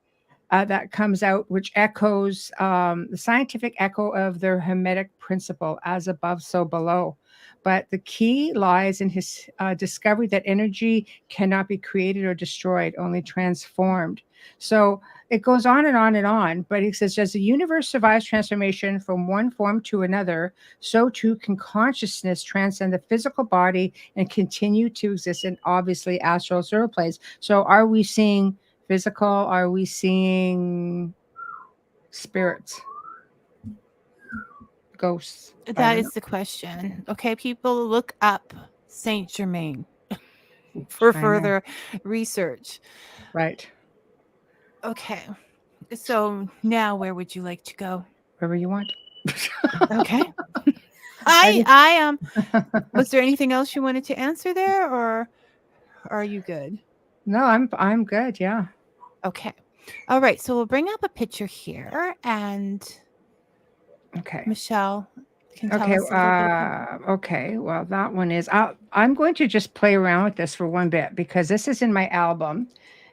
that comes out, which echoes the scientific echo of the Hermetic principle, as above, so below. But the key lies in his discovery that energy cannot be created or destroyed, only transformed. So it goes on and on and on. But he says, as the universe survives transformation from one form to another, so too can consciousness transcend the physical body and continue to exist in, obviously, astral zero planes. So are we seeing physical? Are we seeing spirits? Ghosts? That is the question. Okay, people, look up Saint Germain. for I know. further research. Right. Okay. So now where would you like to go? Wherever you want. Okay. I just, I was there anything else you wanted to answer there, or are you good? no, I'm good. Yeah. Okay. All right. So we'll bring up a picture here, and Okay. Michelle can tell Okay. us a little bit about. Okay. Well, that one is. I'm going to just play around with this for one bit because this is in my album,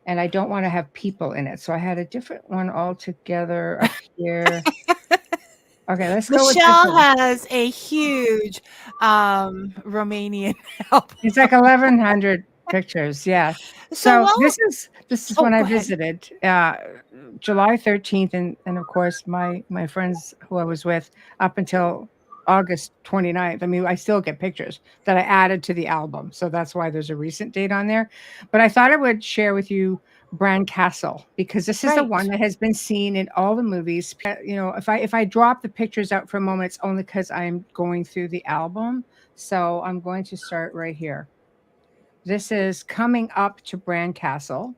and I don't want to have people in it. So I had a different one altogether up here. Okay, let's go with this Michelle one. has a huge Romanian album. It's like 1,100 pictures. Yeah. So So well, this is oh, when I go ahead. visited July 13th, and of course my friends who I was with up until August 29th. I mean, I still get pictures that I added to the album, so that's why there's a recent date on there. But I thought I would share with you Bran Castle because this is the one Right. that has been seen in all the movies. You know, if I drop the pictures out for a moment, it's only because I'm going through the album. So I'm going to start right here. This is coming up to Bran Castle.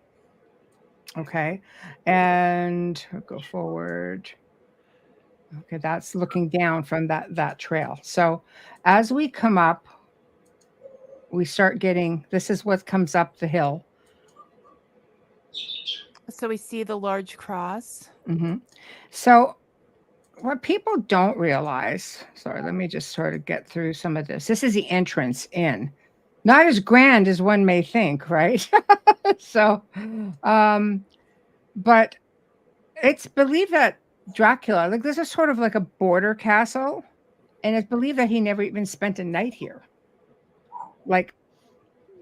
Okay. And I'll go forward. Okay, that's looking down from that trail. So as we come up, we start getting, this is what comes up the hill. So we see the large cross. Mm-hmm. So what people don't realize, sorry, let me just sort of get through some of this. This is the entrance in. Not as grand as one may think, right? So, but it's believed that Dracula, like this is sort of like a border castle, and it's believed that he never even spent a night here. Like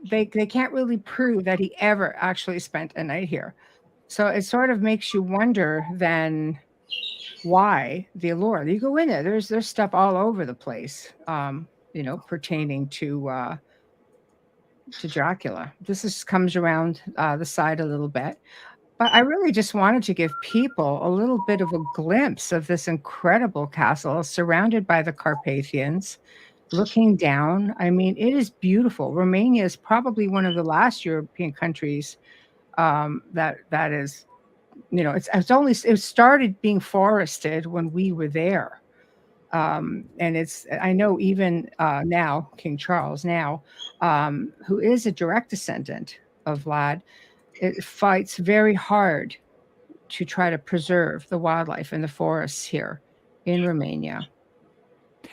they can't really prove that he ever actually spent a night here. So it sort of makes you wonder then why the allure. You go in there, there's stuff all over the place, you know, pertaining to Dracula. This comes around the side a little bit. But I really just wanted to give people a little bit of a glimpse of this incredible castle surrounded by the Carpathians, looking down. I mean, it is beautiful. Romania is probably one of the last European countries that is, you know, it started being forested when we were there. And I know even now, King Charles now, who is a direct descendant of Vlad, it fights very hard to try to preserve the wildlife in the forests here in Romania.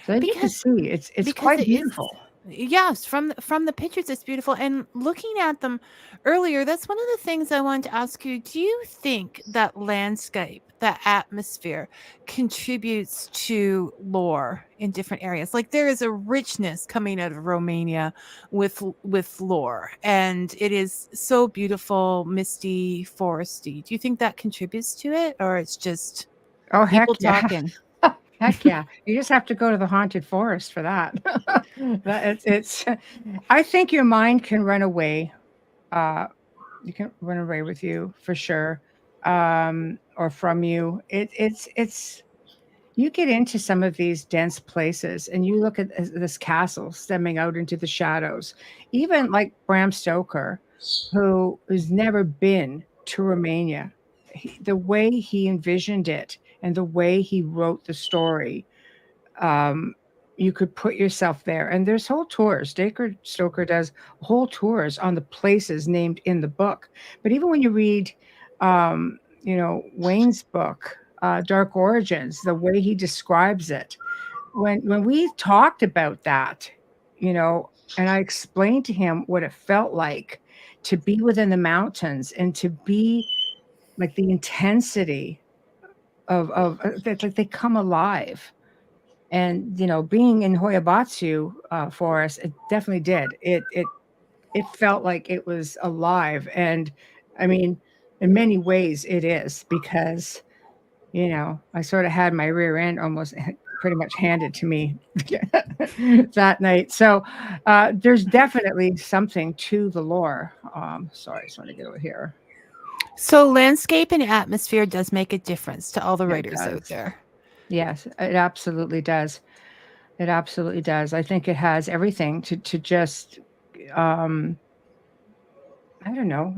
So you can Because see it's because quite it is, beautiful. yes, from the pictures it's beautiful, and looking at them earlier, that's one of the things I wanted to ask you. Do you think that landscape, that atmosphere contributes to lore in different areas? Like there is a richness coming out of Romania with lore, and it is so beautiful, misty, foresty. Do you think that contributes to it, or it's just Oh people heck yeah. talking? Heck yeah. You just have to go to the haunted forest for that. It's I think your mind can run away. You can run away with you for sure. Or from you. It's you get into some of these dense places and you look at this castle stemming out into the shadows. Even like Bram Stoker, who has never been to Romania, the way he envisioned it and the way he wrote the story, um, you could put yourself there. And there's whole tours. Stoker does whole tours on the places named in the book. But even when you read, you know, Wayne's book, Dark Origins, the way he describes it, when we talked about that, you know, and I explained to him what it felt like to be within the mountains and to be like the intensity of that, like they come alive. And you know, being in Hoyabatsu forest, it definitely did. It felt like it was alive, and I mean, in many ways, it is because you know I sort of had my rear end almost pretty much handed to me that night. So there's definitely something to the lore. Sorry, I just want to get over here. So landscape and atmosphere does make a difference to all the It writers out does. there. Yes, it absolutely does. It absolutely does. I think it has everything to just um, I don't know.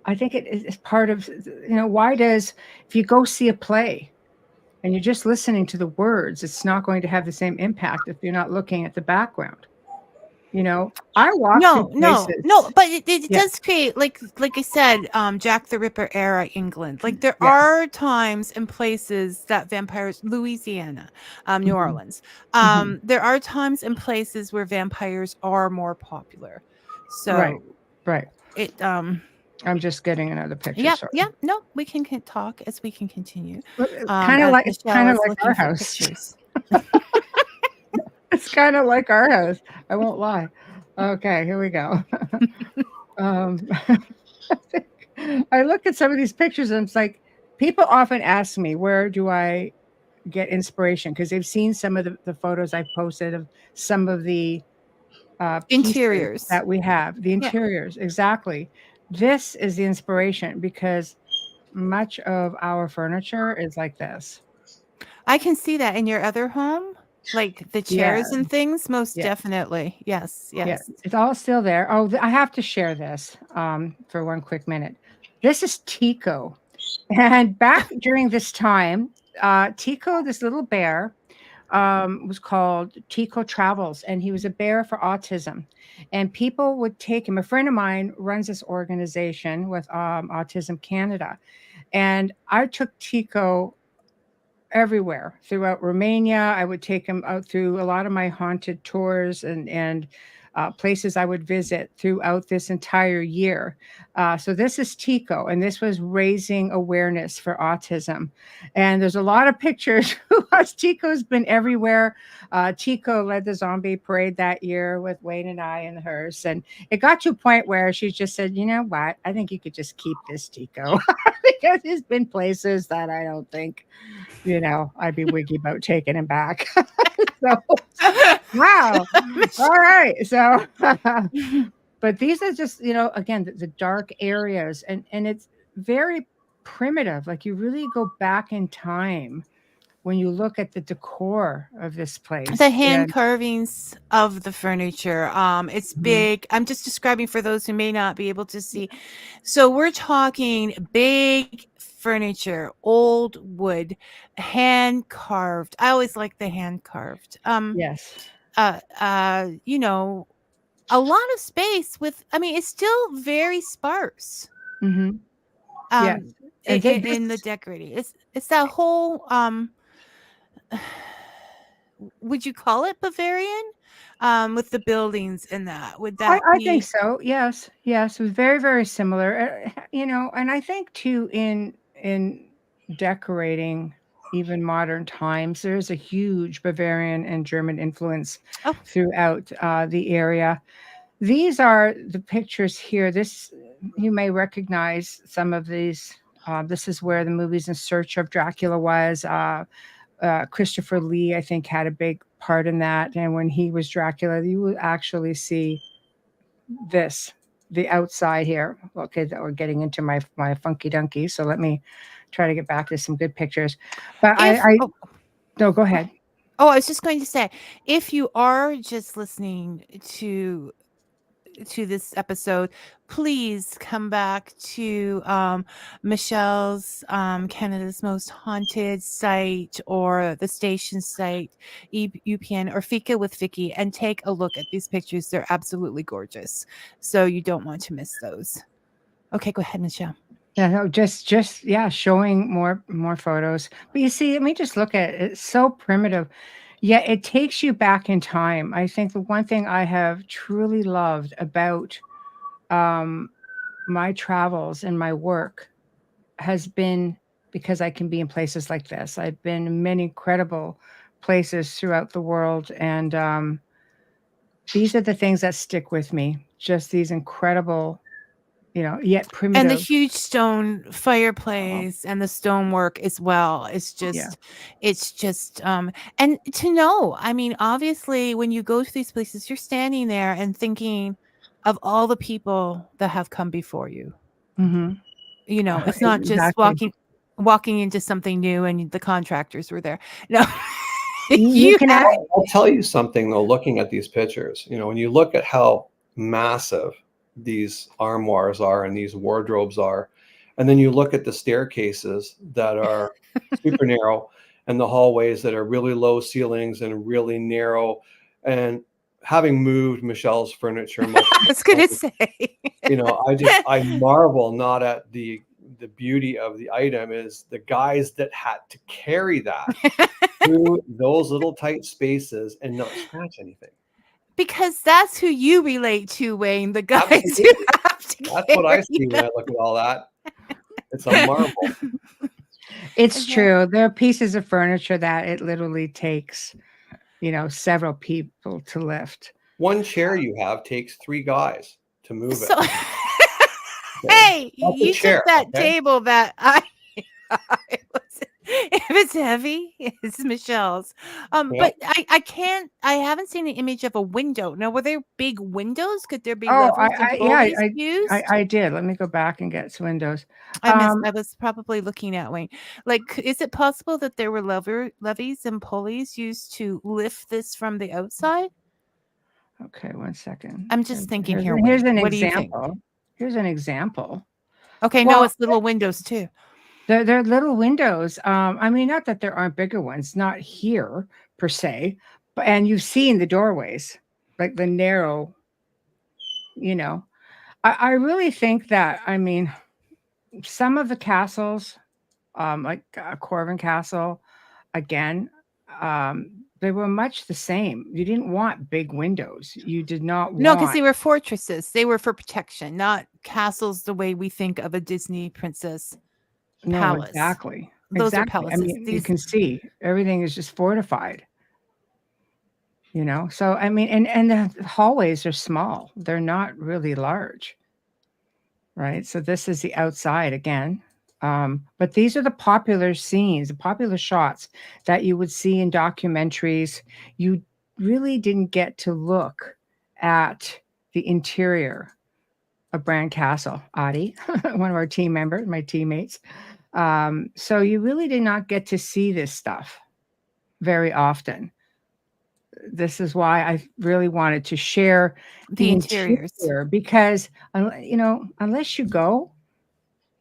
I think it is part of, why does, if you go see a play and you're just listening to the words, it's not going to have the same impact if you're not looking at the background. I walk through places. No, but it Yeah. does create, like I said, Jack the Ripper era England. Like there Yeah. are times and places that vampires, Louisiana, New Mhm. Orleans, Mhm. there are times and places where vampires are more popular. Right. So Right. it I'm just getting another picture. yeah, Sorry. yeah, no, we can talk as we can continue. Kind of As like it's Michelle kind of is like our looking for house. pictures. It's kind of like our house. I won't lie. Okay, here we go. um, I look at some of these pictures and it's like people often ask me, where do I get inspiration? Because they've seen some of the photos I've posted of some of the pieces Interiors. that we have, the Yeah. interiors. Exactly. This is the inspiration because much of our furniture is like this. I can see that in your other home, like the Yeah. chairs and things, most Yeah. definitely. Yes, Yeah, yes. it's all still there. Oh, I have to share this for one quick minute. This is Tico. And back during this time, Tico, this little bear, was called Tico Travels, and he was a bear for autism. And people would take him. A friend of mine runs this organization with Autism Canada. And I took Tico everywhere throughout Romania. I would take him out through a lot of my haunted tours and places I would visit throughout this entire year. So this is Tico, and this was raising awareness for autism. And there's a lot of pictures. Tico's been everywhere. Tico led the zombie parade that year with Wayne and I in the hearse. And it got to a point where she just said, you know what? I think you could just keep this Tico because he's been places that I don't think I'd be wiggy about taking him back. So, wow. All right. So, but these are just, again, the dark areas and it's very primitive. Like you really go back in time when you look at the decor of this place. The hand carvings of the furniture. It's Mhm. big. I'm just describing for those who may not be able to see. So we're talking big furniture, old wood, hand carved. I always like the hand carved. Yes. A lot of space with, it's still very sparse. Mm-hmm. Yes. And In the decorating. It's that whole would you call it Bavarian? With the buildings and that. Would that I be? think so. Yes. Yes. It was very, very similar. And I think too in decorating even modern times, there's a huge Bavarian and German influence throughout the area. These are the pictures here. You may recognize some of these. This is where the movies In Search of Dracula was. Christopher Lee, I think, had a big part in that. And when he was Dracula, you would actually see the outside here. Okay, we're getting into my funky dunky. So let me try to get back to some good pictures. But no, go ahead. Oh, I was just going to say, if you are just listening to this episode, please come back to Michelle's Canada's Most Haunted site or the station site, UPN or Fika with Vicky, and take a look at these pictures. They're absolutely gorgeous. So you don't want to miss those. Okay, go ahead, Michelle. Yeah, no, just showing more photos. But you see, let me just look at it. It's so primitive. Yeah, it takes you back in time. I think the one thing I have truly loved about my travels and my work has been because I can be in places like this. I've been in many incredible places throughout the world, and these are the things that stick with me. Just these incredible, yet primitive. And the huge stone fireplace and the stonework as well. It's just, and to know, obviously when you go to these places, you're standing there and thinking of all the people that have come before you. Mm-hmm. It's not just walking into something new and the contractors were there. No. I'll tell you something though, looking at these pictures, when you look at how massive these armoires are and these wardrobes are. And then you look at the staircases that are super narrow and the hallways that are really low ceilings and really narrow. And having moved Michelle's furniture I was going to times, say. I marvel not at the beauty of the item, is the guys that had to carry that through those little tight spaces and not scratch anything. Because that's who you relate to, Wayne, the guys Absolutely. who have to That's what I carry see when I look at all that. It's a marvel. It's Yeah. true. There are pieces of furniture that it literally takes, several people to lift. One chair you have takes 3 guys to move it. So, Okay? hey, That's a you chair, took that okay? table that if it's heavy, it's Michelle's. Yeah. But I haven't seen an image of a window. Now, were there big windows? Could there be Oh, levers and pulleys used? I did. Let me go back and get some windows. I was probably looking at Wayne. Like, is it possible that there were levies and pulleys used to lift this from the outside? Okay, one second. I'm just thinking here, Here's Wayne. an What do you think? example. Here's an example. Okay, no, Well, it's little windows too. they're little windows. I mean, not that there aren't bigger ones, not here per se, and you've seen the doorways, like the narrow, I really think that, some of the castles, like Corvin Castle, again, they were much the same. You didn't want big windows. You did not No, because want. they were fortresses. They were for protection, not castles the way we think of a Disney princess No, palace. exactly. Those are Exactly. palaces. You can see everything is just fortified. So and the hallways are small. They're not really large. Right. So this is the outside again. But these are the popular scenes, the popular shots that you would see in documentaries. You really didn't get to look at the interior of Bran Castle, Adi, one of our team members, my teammates. So you really did not get to see this stuff very often. This is why I really wanted to share The interiors. interior, because unless you go,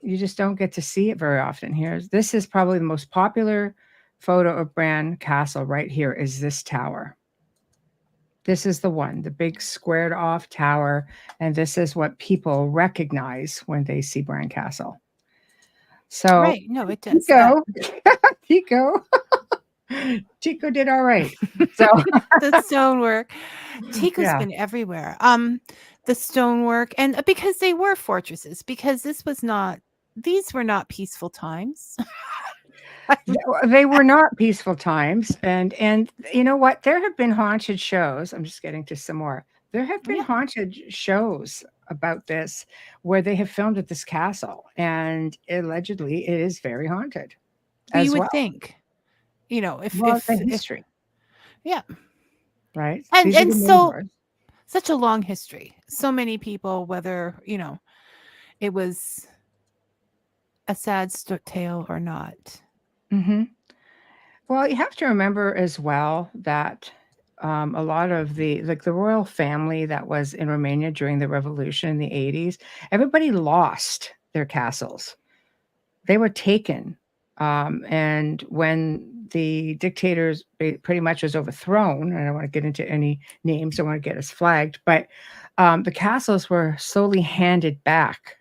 you just don't get to see it very often. This is probably the most popular photo of Bran Castle right here, is this tower. This is the one, the big squared off tower, and this is what people recognize when they see Bran Castle. So Right, no, it does. Tico did all right. So The stonework. Tico's Yeah. been everywhere. The stonework, and because they were fortresses, because these were not peaceful times. They were not peaceful times, and you know what? There have been haunted shows. I'm just getting to some more. There have been Yeah. haunted shows about this where they have filmed at this castle, and allegedly it is very haunted. Well, you as would well. think, if Well, the if history, yeah, right? and These are and the main so doors. such a long history. So many people, whether it was a sad tale or not. hmm Well, you have to remember as well that a lot of the royal family that was in Romania during the revolution in the 80s, everybody lost their castles. They were taken. And when the dictators pretty much was overthrown, and I don't want to get into any names, I don't want to get us flagged, but the castles were slowly handed back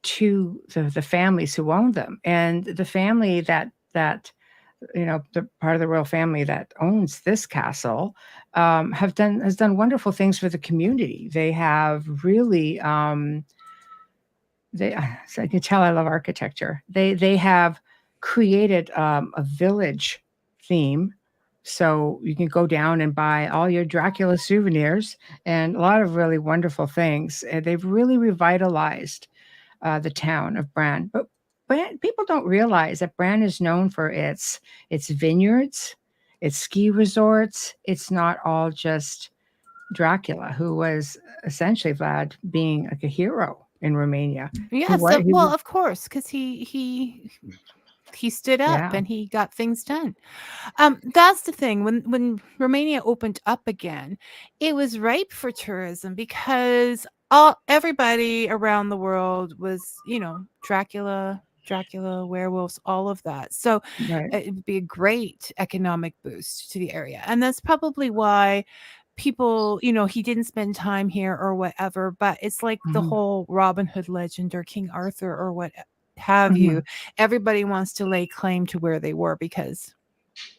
to the families who owned them. And the family that the part of the royal family that owns this castle has done wonderful things for the community. They have really so I can tell I love architecture. They have created a village theme, so you can go down and buy all your Dracula souvenirs and a lot of really wonderful things. They've really revitalized the town of Bran. But people don't realize that Bran is known for its vineyards, its ski resorts. It's not all just Dracula, who was essentially Vlad being like a hero in Romania. Yes, well, of course, because he stood up Yeah. and he got things done. That's the thing. When Romania opened up again, it was ripe for tourism because everybody around the world was, Dracula, werewolves, all of that. So Right. it would be a great economic boost to the area. And that's probably why people, he didn't spend time here or whatever, but it's like the Mhm. whole Robin Hood legend or King Arthur or what have you. Mhm. Everybody wants to lay claim to where they were because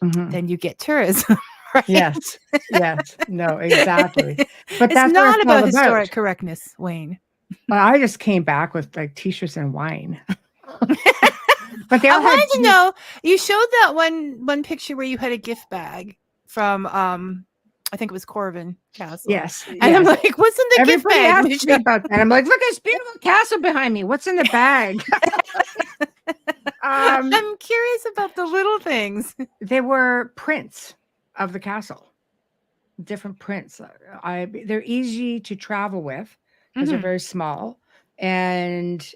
Mhm. then you get tourism, right? Yes. Yes. No, exactly. But It's that's what not it's all about about. historic correctness, Wayne. Well, I just came back with like t-shirts and wine. But they I all had wanted to know, you showed that one picture where you had a gift bag from I think it was Corvin Castle. yes, And I'm yes. like, what's in the gift Everybody bag, asked me Michelle? about that. I'm like, look at this beautiful castle behind me. What's in the bag? I'm curious about the little things. They were prints of the castle. Different prints. They're easy to travel with because they're Mhm. very small. And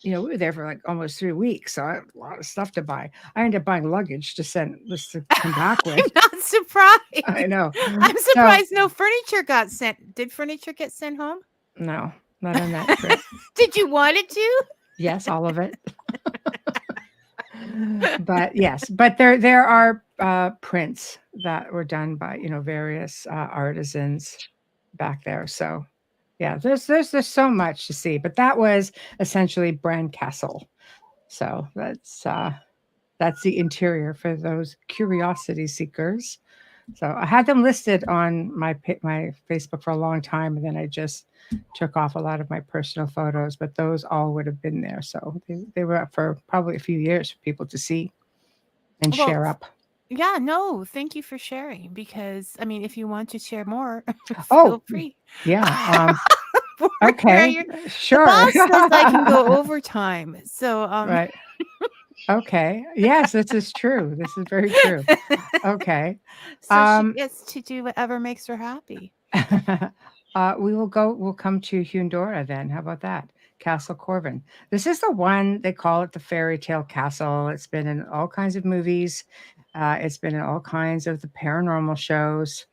we were there for like almost 3 weeks, so I had a lot of stuff to buy. I ended up buying luggage to come back with. I'm not surprised. I know. I'm So surprised no furniture got sent. Did furniture get sent home? no, not on that trip. Did you want it to? Yes, all of it. But yes, but there are prints that were done by various artisans back there. So yeah, there's so much to see. But that was essentially Brand Castle. So that's the interior for those curiosity seekers. So I had them listed on my Facebook for a long time, and then I just took off a lot of my personal photos. But those all would have been there, so they were up for probably a few years for people to see and Well, share up. yeah, no, thank you for sharing because I mean, if you want to share more, Oh, feel free. yeah. We're here. Okay, The sure. boss says I can go overtime. So, Right. Okay. Yes, this is true. This is very true. Okay. so she Um, gets to do whatever makes her happy. we'll come to Hundora then. How about that? Castle Corvin. This is the one they call it the fairy tale castle. It's been in all kinds of movies. It's been in all kinds of the paranormal shows.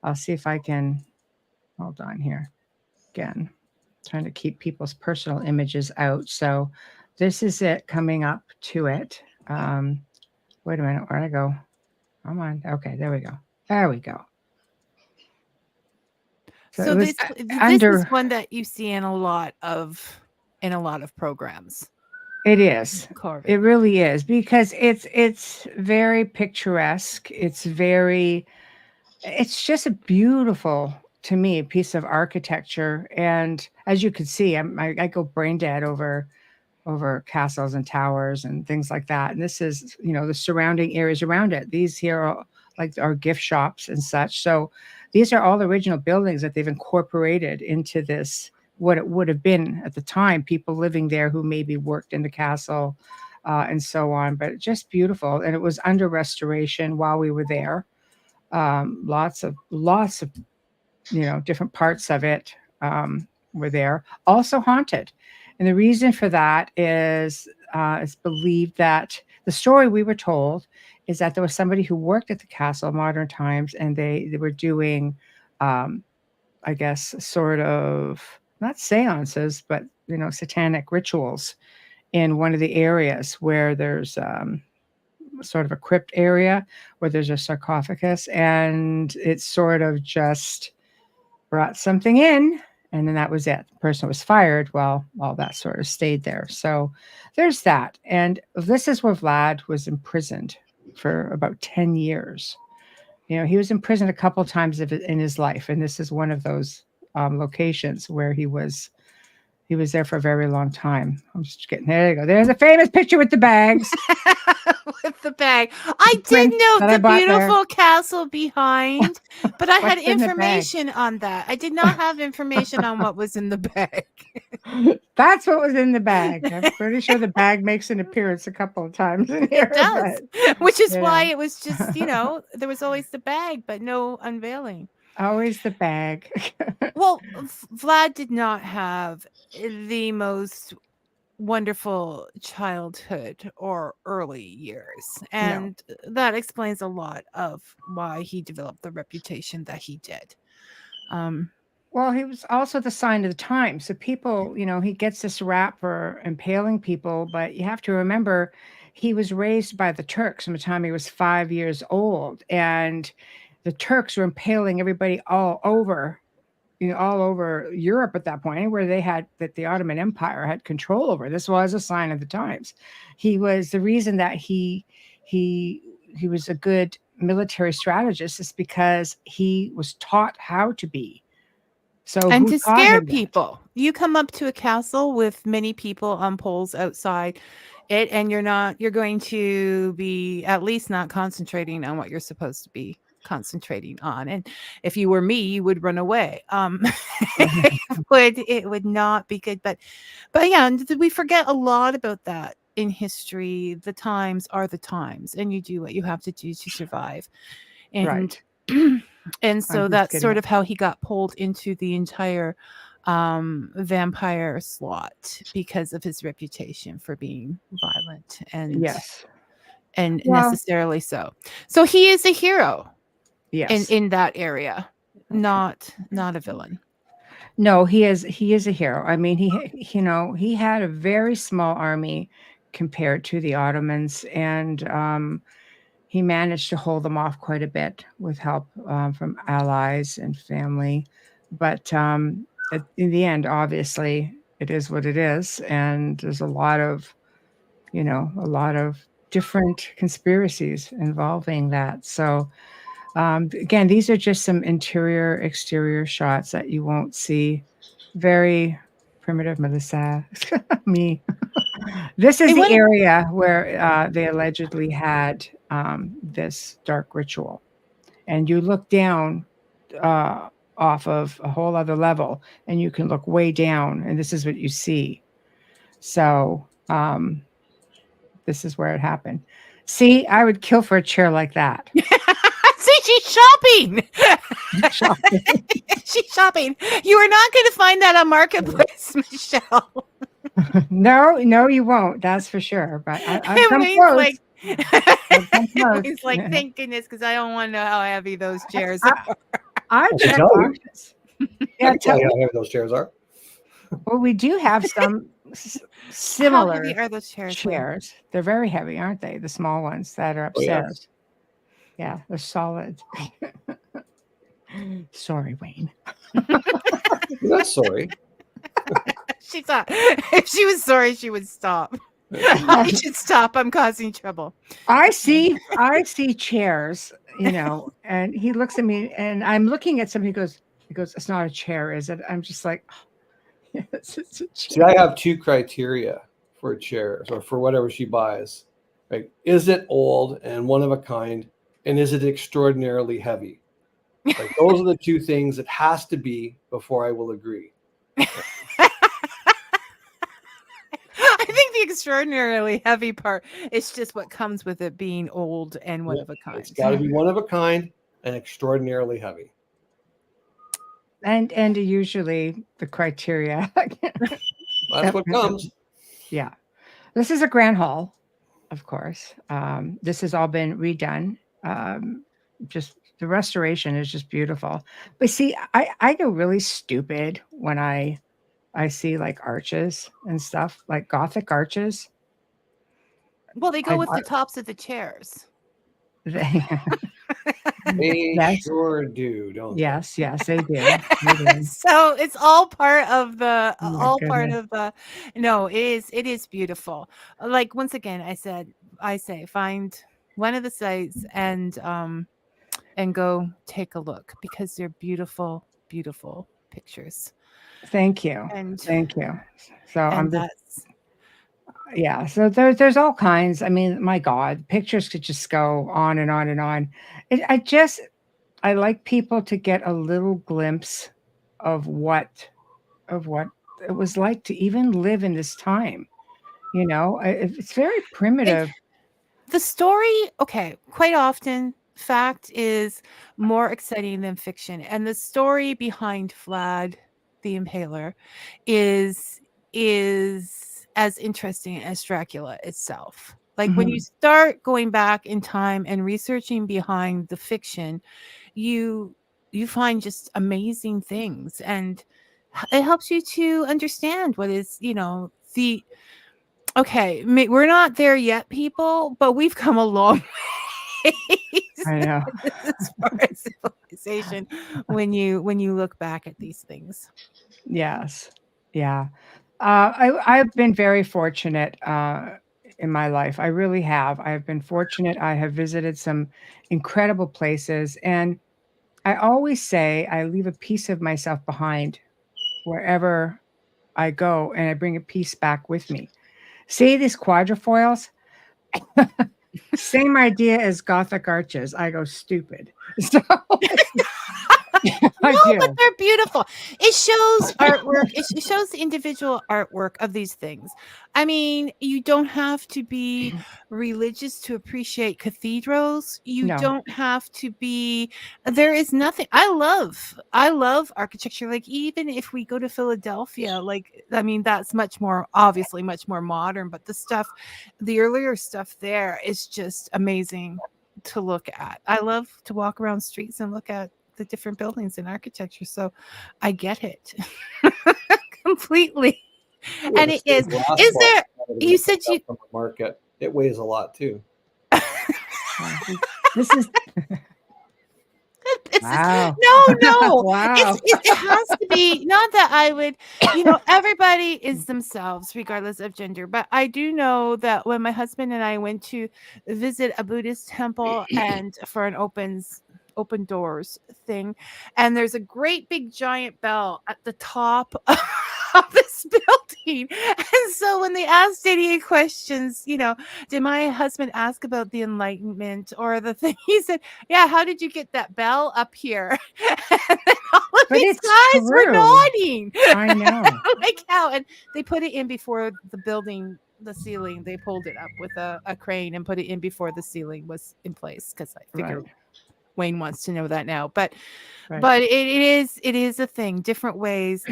I'll see if I can hold on here again. Trying to keep people's personal images out. So this is it coming up to it. Wait a minute, where'd I go? Come on. Okay, there we go. There we go. So it So was this is under. one that you see in a lot of programs. It is. Corvin. It really is because it's very picturesque. It's just a beautiful to me piece of architecture. And as you can see, I go brain dead over castles and towers and things like that. And this is the surrounding areas around it. These here are like our gift shops and such. So these are all original buildings that they've incorporated into this, what it would have been at the time, people living there who maybe worked in the castle and so on. But just beautiful. And it was under restoration while we were there. Lots of different parts of it were there. Also haunted. And the reason for that is it's believed that the story we were told is that there was somebody who worked at the castle in modern times, and they were doing, I guess, sort of not seances, but satanic rituals in one of the areas where there's sort of a crypt area where there's a sarcophagus, and it sort of just brought something in, and then that was it. The person was fired. Well, all that sort of stayed there. So there's that. And this is where Vlad was imprisoned for about 10 years. He was imprisoned a couple of times in his life, and this is one of those locations where he was there for a very long time. I'm just getting there. You go. There's a famous picture with the bags. With the bag. I did Prints note that I the bought there. beautiful castle behind, but I had What's in the bag? information on that. I did not have information on what was in the bag. That's what was in the bag. I'm pretty sure the bag makes an appearance a couple of times in here. It does, But, which is why it was just, there was always the bag, but no unveiling. always the bag. Well, Vlad did not have the most wonderful childhood or early years, and that explains a lot of why he developed the reputation that he did. Well, he was also the sign of the time. So people, he gets this rap for impaling people, but you have to remember he was raised by the Turks from the time he was 5 years old. And the Turks were impaling everybody all over Europe at that point, where the Ottoman Empire had control over. This was a sign of the times. He was the reason that he was a good military strategist is because he was taught how to be. So And who to taught scare him that? people. You come up to a castle with many people on poles outside it, and you're going to be at least not concentrating on what you're supposed to be concentrating on. And if you were me, you would run away. It would not be good. But yeah, we forget a lot about that in history. The times are the times, and you do what you have to do to survive. And Right. and so just that's getting sort it. of how he got pulled into the entire vampire slot because of his reputation for being violent Yes. and Well, necessarily so. So he is a hero yes. in that area, not a villain. No, he is a hero. I mean, he had a very small army compared to the Ottomans, and he managed to hold them off quite a bit with help from allies and family. But in the end, obviously, it is what it is, and there's a lot of different conspiracies involving that. So again, these are just some interior, exterior shots that you won't see. Very primitive, Melissa. Me. This is Hey, the what? area where they allegedly had this dark ritual. And you look down uh, off of a whole other level, and you can look way down, and this is what you see. So this is where it happened. See, I would kill for a chair like that. See, she's shopping. Shopping. She's shopping. You are not going to find that on Marketplace, Michelle. No, you won't. That's for sure. But I've And come Wayne's close. like, I've come close. Wayne's like, thank goodness, because I don't want to know how heavy those chairs I, are. I can check tell you. boxes. I Yeah, can tell you how heavy those chairs are. well, we do have some How similar heavy are those chairs? Wayne? chairs. They're very heavy, aren't they? The small ones that are Oh, yeah. upstairs. Yeah, they're solid. Sorry, Wayne. You're not sorry. She thought if she was sorry, she would stop. I should stop. I'm causing trouble. I see chairs, and he looks at me, and I'm looking at something. He goes, it's not a chair, is it? I'm just like, yes, it's a See, chair. I have two criteria for chairs or for whatever she buys. Right? Is it old and one of a kind, and is it extraordinarily heavy? Like those are the two things it has to be before I will agree. I think the extraordinarily heavy part is just what comes with it being old and one of a kind. It's got to be one of a kind and extraordinarily heavy. And usually the criteria. That's what comes. Yeah. This is a grand hall, of course. This has all been redone. Just the restoration is just beautiful. But see, I go really stupid when I see like arches and stuff, like Gothic arches. Well, they go I- with the tops of the chairs. They Yes. sure do, don't Yes, they do. They do. So it's all part of the Oh my goodness. no, it is beautiful. Like once again, I say find one of the sites and go take a look because they're beautiful, beautiful pictures. Thank you. And Thank you. So and I'm just that's yeah, so there's all kinds. I mean, my God, pictures could just go on and on and on. I like people to get a little glimpse of what it was like to even live in this time. It's very primitive. the story, okay, quite often fact is more exciting than fiction. And the story behind Vlad the Impaler is as interesting as Dracula itself. Like when you start going back in time and researching behind the fiction, you you find just amazing things, and it helps you to understand what is, okay, we're not there yet, people, but we've come a long ways I know. as far as civilization when you look back at these things. Yes. Yeah. I've been very fortunate in my life. I really have. I've been fortunate. I have visited some incredible places. And I always say I leave a piece of myself behind wherever I go, and I bring a piece back with me. See these quadrifoils? Same idea as Gothic arches. I go stupid. So I No, but do. they're beautiful. It shows artwork. It shows the individual artwork of these things. I mean, you don't have to be religious to appreciate cathedrals. You No. don't have to be. There is nothing. I love architecture. Like, even if we go to Philadelphia, like, I mean, that's obviously much more modern. But the earlier stuff there is just amazing to look at. I love to walk around streets and look at the different buildings and architecture, so I get it completely. Yeah, And the it stained is glass is box there that you we said picked up you from the market. It weighs a lot too. Yeah. This is this is wow. no Wow. it has to be, not that I would, everybody is themselves regardless of gender, but I do know that when my husband and I went to visit a Buddhist temple and for an open doors thing, and there's a great big giant bell at the top of this building, and so when they asked any questions, did my husband ask about the enlightenment or the thing, he said, yeah, how did you get that bell up here? And then all of But these it's guys were true. nodding. I know. Like, how? And they put it in before the ceiling. They pulled it up with a crane and put it in before the ceiling was in place, because I figure Right. Wayne wants to know that now. But Right. it is a thing, different ways.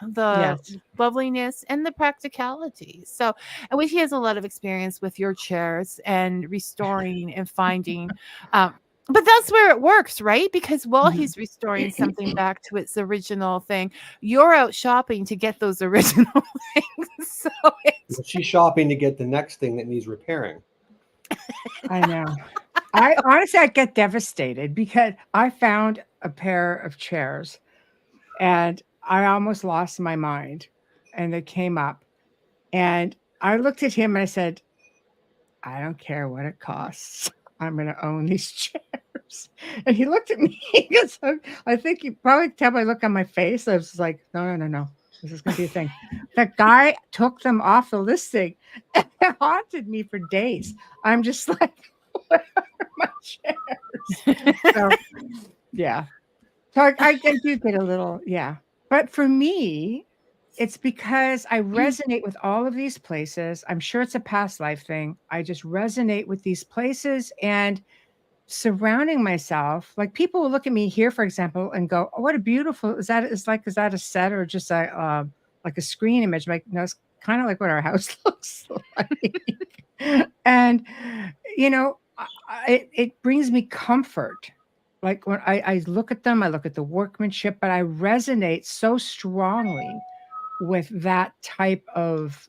The Yes. loveliness and the practicality. So, and Vicky has a lot of experience with your chairs and restoring and finding. But that's where it works, right? Because while Mhm. he's restoring something back to its original thing, you're out shopping to get those original things. So it's She's shopping to get the next thing that needs repairing. I know. I honestly, I get devastated because I found a pair of chairs and I almost lost my mind. And they came up and I looked at him and I said, I don't care what it costs. I'm going to own these chairs. And he looked at me. Because I think you probably tell by look on my face. I was like, no. This is going to be a thing. That guy took them off the listing and it haunted me for days. I'm just like, where are my chairs? So, yeah. So I do get a little, yeah. But for me, it's because I resonate with all of these places. I'm sure it's a past life thing. I just resonate with these places and surrounding myself. Like, people will look at me here, for example, and go, "Oh, what a beautiful, is that a set or just like a screen image?" I'm like, no, it's kind of like what our house looks like. And it brings me comfort. Like, when I look at them, I look at the workmanship, but I resonate so strongly with that type of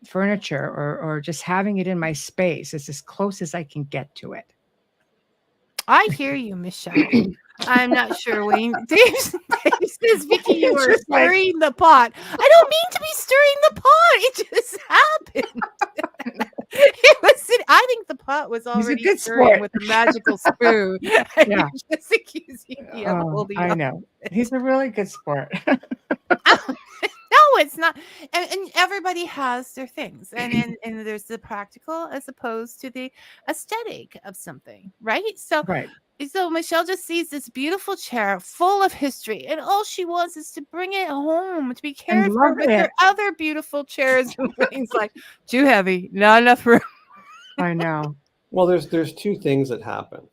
furniture or just having it in my space. It's as close as I can get to it. I hear you, Michelle. I'm not sure, Wayne. Dave says, Vicky, you It's are just like, stirring the pot. I don't mean to be stirring the pot. It just happened. I think the pot was he's a already good stirring sport. with a magical spoon. And Yeah. you're just accusing me of Oh, holding I on. know. He's a really good sport. No, it's not. And everybody has their things. And there's the practical as opposed to the aesthetic of something, right? So Right. Michelle just sees this beautiful chair full of history, and all she wants is to bring it home to be And cared for love with her it. other beautiful chairs. And Wayne's like, too heavy, not enough room. I know. Well, there's two things that happen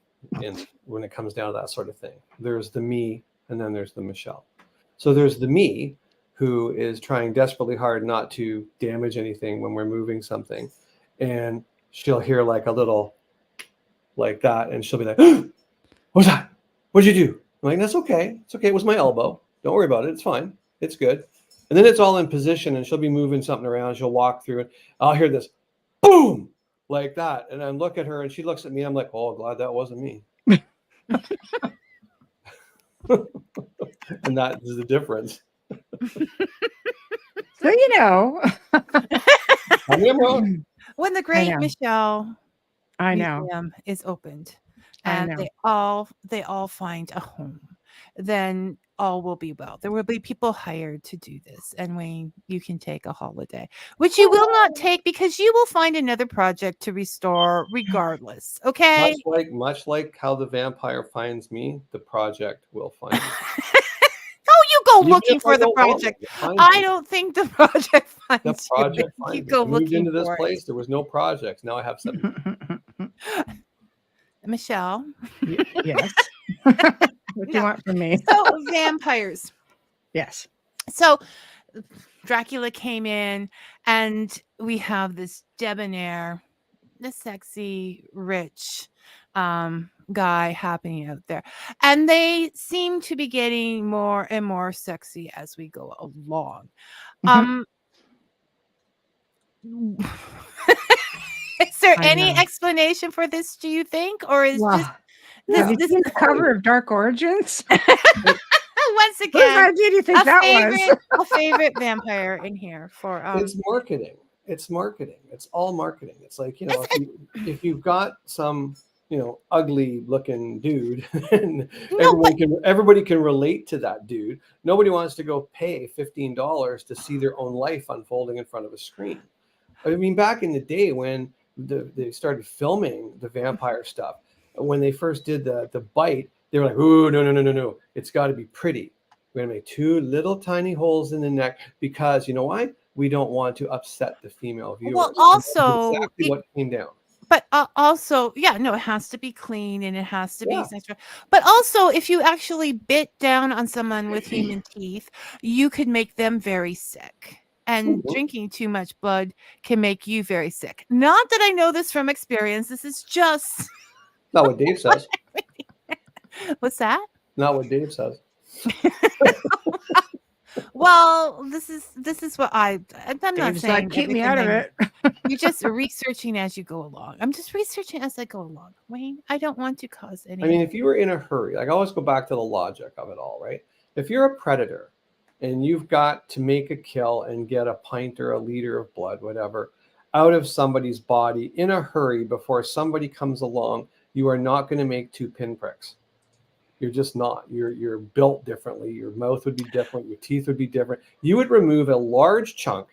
when it comes down to that sort of thing. There's the me, and then there's the Michelle. So there's the me, who is trying desperately hard not to damage anything when we're moving something, and she'll hear like a little like that, and she'll be like, "What's that?" What'd you do? I'm like, that's okay. It's okay. It was my elbow. Don't worry about it. It's fine. It's good. And then it's all in position and she'll be moving something around. She'll walk through it. I'll hear this boom like that. And I look at her and she looks at me. I'm like, oh, glad that wasn't me. And that is the difference. So, you know. I mean, I'm wrong. When the Great know. Michelle I know. Museum is opened I and know. they all find a home, then all will be well. There will be people hired to do this. And Wayne, you can take a holiday, which you will not take because you will find another project to restore regardless. Okay. Much like how the vampire finds me, the project will find me. Oh, you go Even looking if for I the don't want project. it, it finds I me. don't think the project The finds project you. finds You me. go I moved looking into this for it. place. There was no projects. Now I have 7. Michelle. Yes. What do you want from me? So vampires. Yes. So Dracula came in and we have this debonair, the sexy, rich guy happening out there. And they seem to be getting more and more sexy as we go along. Mhm. Is there I any know. explanation for this, do you think? Or is Wow. just Have you this seen the cover of Dark Origins? once Whose again idea do you think that was? a favorite vampire in here for It's marketing. It's marketing. It's all marketing. It's like, you know, It's- if you've got some, you know, ugly looking dude and no, but everybody can relate to that dude. Nobody wants to go pay $15 to see their own life unfolding in front of a screen. I mean, back in the day when they started filming the vampire stuff, when they first did the bite, they were like, "Ooh, no! It's got to be pretty. We're gonna make 2 little tiny holes in the neck because you know why? We don't want to upset the female viewers." well, And that's also, exactly what came down. but also, yeah, no, it has to be clean and it has to be Yeah. sexual. But also, if you actually bit down on someone with human teeth, you could make them very sick. And Mhm. drinking too much blood can make you very sick. Not that I know this from experience. This is just Not what Dave says. what's that? Not what Dave says. Well, this is what I'm not Dave's saying like, keep me everything out of I know. it. You're just researching as you go along. I'm just researching as I go along, Wayne. I don't want to cause any. I mean, if you were in a hurry, like I always go back to the logic of it all, right? If you're a predator and you've got to make a kill and get a pint or a liter of blood, whatever, out of somebody's body in a hurry before somebody comes along, you are not going to make 2 pinpricks. You're just not. You're built differently. Your mouth would be different. Your teeth would be different. You would remove a large chunk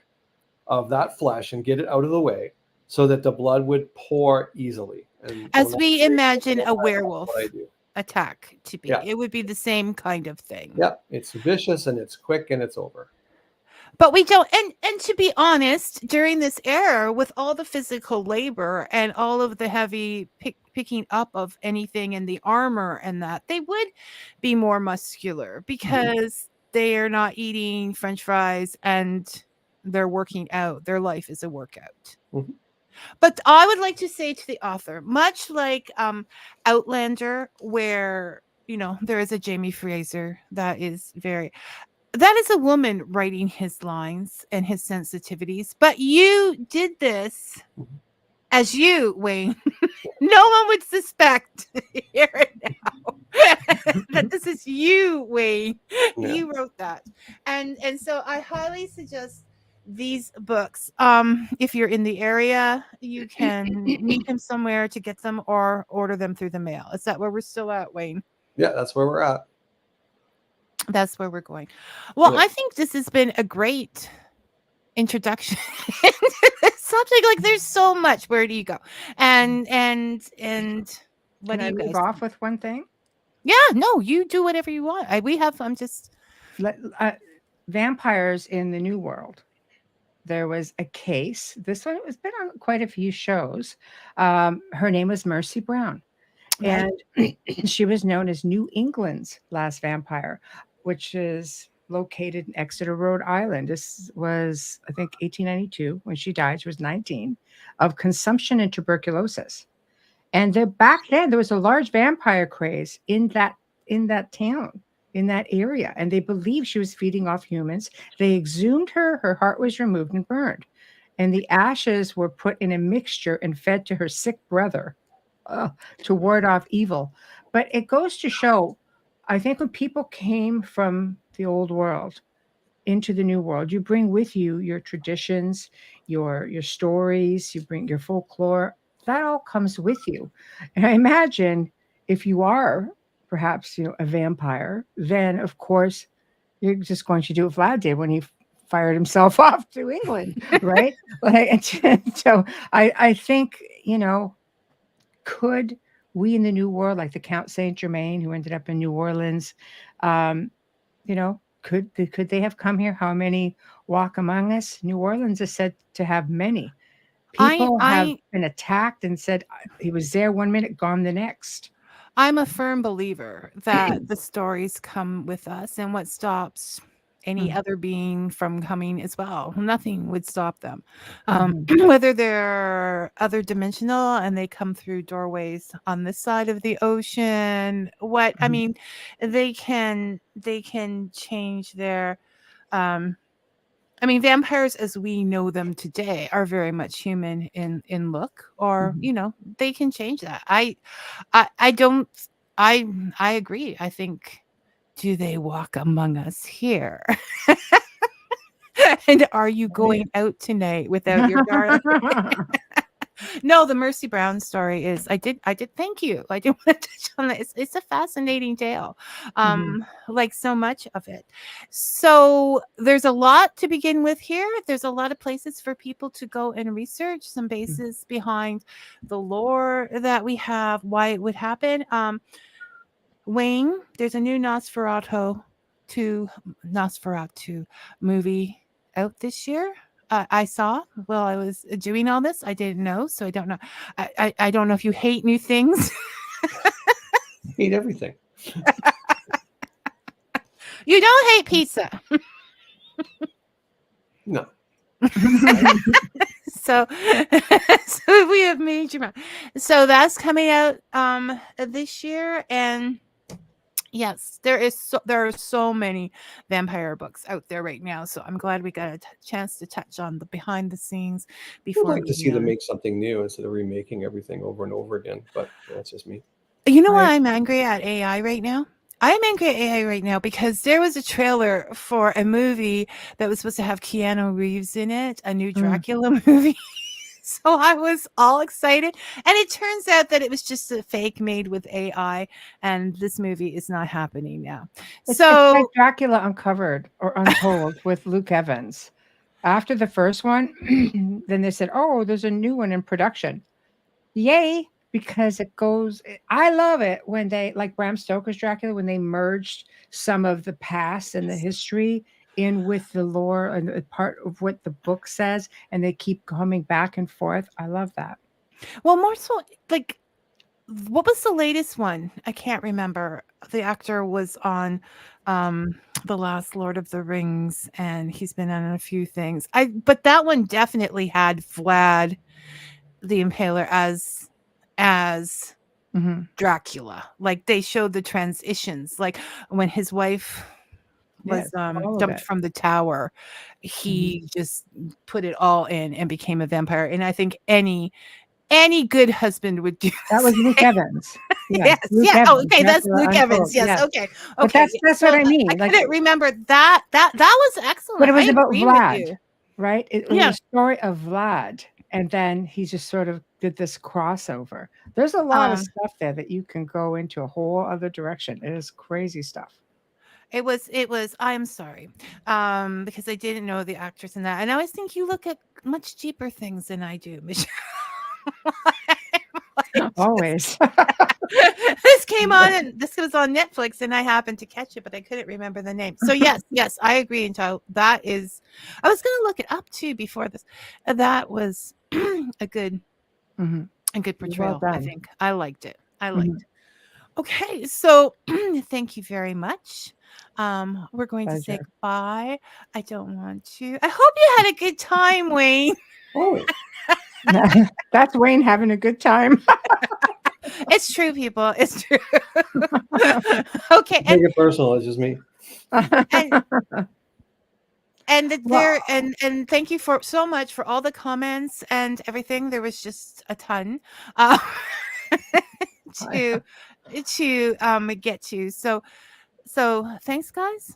of that flesh and get it out of the way so that the blood would pour easily. And As we imagine a that's werewolf what I do. attack to be, Yeah. it would be the same kind of thing. Yeah, it's vicious and it's quick and it's over. But we don't, and to be honest, during this era, with all the physical labor and all of the heavy picking up of anything and the armor and that, they would be more muscular because they are not eating French fries and they're working out. Their life is a workout. Mhm. But I would like to say to the author, much like Outlander, where there is a Jamie Fraser that is a woman writing his lines and his sensitivities, but you did this as you, Wayne. No one would suspect here and now that this is you, Wayne. Yeah. You wrote that, and so I highly suggest these books. If you're in the area, you can meet him somewhere to get them or order them through the mail. Is that where we're still at, Wayne? Yeah, that's where we're at. That's where we're going. Well, Yeah. I think this has been a great introduction into this subject. Like, there's so much. Where do you go? And what Can do I you guys leave off with one thing? Yeah, no, you do whatever you want. I'm just Vampires in the New World. There was a case. This one has been on quite a few shows. Her name was Mercy Brown. Right. And she was known as New England's last vampire, which is located in Exeter, Rhode Island. This was, I think, 1892 when she died. She was 19, of consumption and tuberculosis. And back then, there was a large vampire craze in that that town, in that area, and they believed she was feeding off humans. They exhumed her. Her heart was removed and burned, and the ashes were put in a mixture and fed to her sick brother to ward off evil. But it goes to show, I think, when people came from the old world into the new world, you bring with you your traditions, your stories, you bring your folklore. That all comes with you. And I imagine if you are perhaps, a vampire, then of course you're just going to do what Vlad did when he fired himself off to England, right? So I think, could we in the new world, like the Count Saint Germain who ended up in New Orleans, could they have come here? How many walk among us? New Orleans is said to have many. People have been attacked and said he was there one minute, gone the next. I'm a firm believer that the stories come with us, and what stops any other being from coming as well? Nothing would stop them. Whether they're other dimensional and they come through doorways on this side of the ocean, I mean, they can change their vampires as we know them today are very much human in look, or they can change that. I agree. I think, do they walk among us here? And are you going out tonight without your garlic? No, the Mercy Brown story is, I did thank you. I do want to touch on that. It's a fascinating tale. Like so much of it. So there's a lot to begin with here. There's a lot of places for people to go and research some bases behind the lore that we have, why it would happen. Wayne, there's a new Nosferatu movie out this year. I saw while I was doing all this. I didn't know, so I don't know. I don't know if you hate new things. Hate everything. You don't hate pizza. No. So we have major. So that's coming out this year, and yes, there are so many vampire books out there right now. So I'm glad we got a chance to touch on the behind the scenes before. I'd like to see them make something new instead of remaking everything over and over again. But that's just me. You know why I'm angry at AI right now? I'm angry at AI right now because there was a trailer for a movie that was supposed to have Keanu Reeves in it, a new Dracula movie. So I was all excited. And it turns out that it was just a fake made with AI. And this movie is not happening now. It's like Dracula Uncovered or Untold with Luke Evans. After the first one, then they said, oh, there's a new one in production. Yay. Because it goes, I love it when they, like Bram Stoker's Dracula, when they merged some of the past and the history in with the lore and part of what the book says, and they keep coming back and forth. I love that. Well, more so, like, what was the latest one? I can't remember. The actor was on the last Lord of the Rings, and he's been on a few things. But that one definitely had Vlad the Impaler as Dracula. Like, they showed the transitions, like when his wife was dumped from the tower, he just put it all in and became a vampire. And I think any good husband would do that. Was Luke Evans. Yes. Luke Evans. Oh, okay, that's Luke Evans. Yes. Okay. But that's what I mean. I couldn't remember that. That was excellent. But it was about Vlad, right? It was a story of Vlad. And then he just sort of did this crossover. There's a lot of stuff there that you can go into a whole other direction. It is crazy stuff. It was, I'm sorry. Because I didn't know the actress in that. And I always think you look at much deeper things than I do, Michelle. Always. This came on, and this was on Netflix, and I happened to catch it, but I couldn't remember the name. So yes, I agree. And that is, I was going to look it up too before this. That was a good portrayal. Well, I think I liked it. Okay, so thank you very much. We're going to say goodbye. I don't want to. I hope you had a good time, Wayne. Oh. That's Wayne having a good time. It's It's true, people. It's true. Okay, Take it personal. It's just me. and Well- and thank you for so much for all the comments and everything. There was just a ton to get to. So thanks, guys.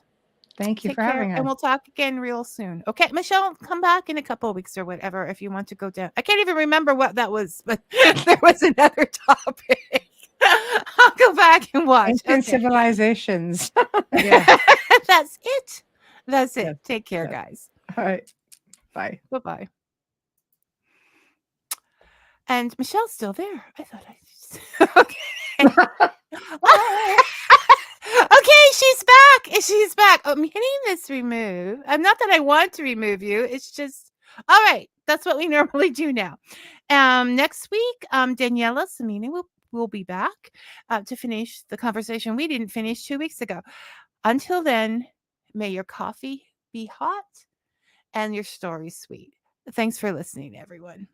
Thank you Take for care, having and us. we'll talk again real soon. Okay, Michelle, come back in a couple of weeks or whatever if you want to go down. I can't even remember what that was, but there was another topic. I'll go back and watch. Ancient Okay. civilizations. Yeah. That's it. That's it. Yes, Take care, yes. guys. All right. Bye. Bye-bye. And Michelle's still there. I thought okay. Okay, she's back. She's back. I'm hitting this remove. I'm not that I want to remove you. It's just all right. That's what we normally do now. Next week, Daniela Samini will be back to finish the conversation we didn't finish 2 weeks ago. Until then, may your coffee be hot and your story sweet. Thanks for listening, everyone.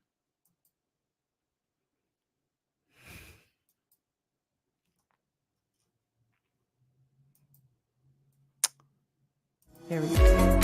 There we go.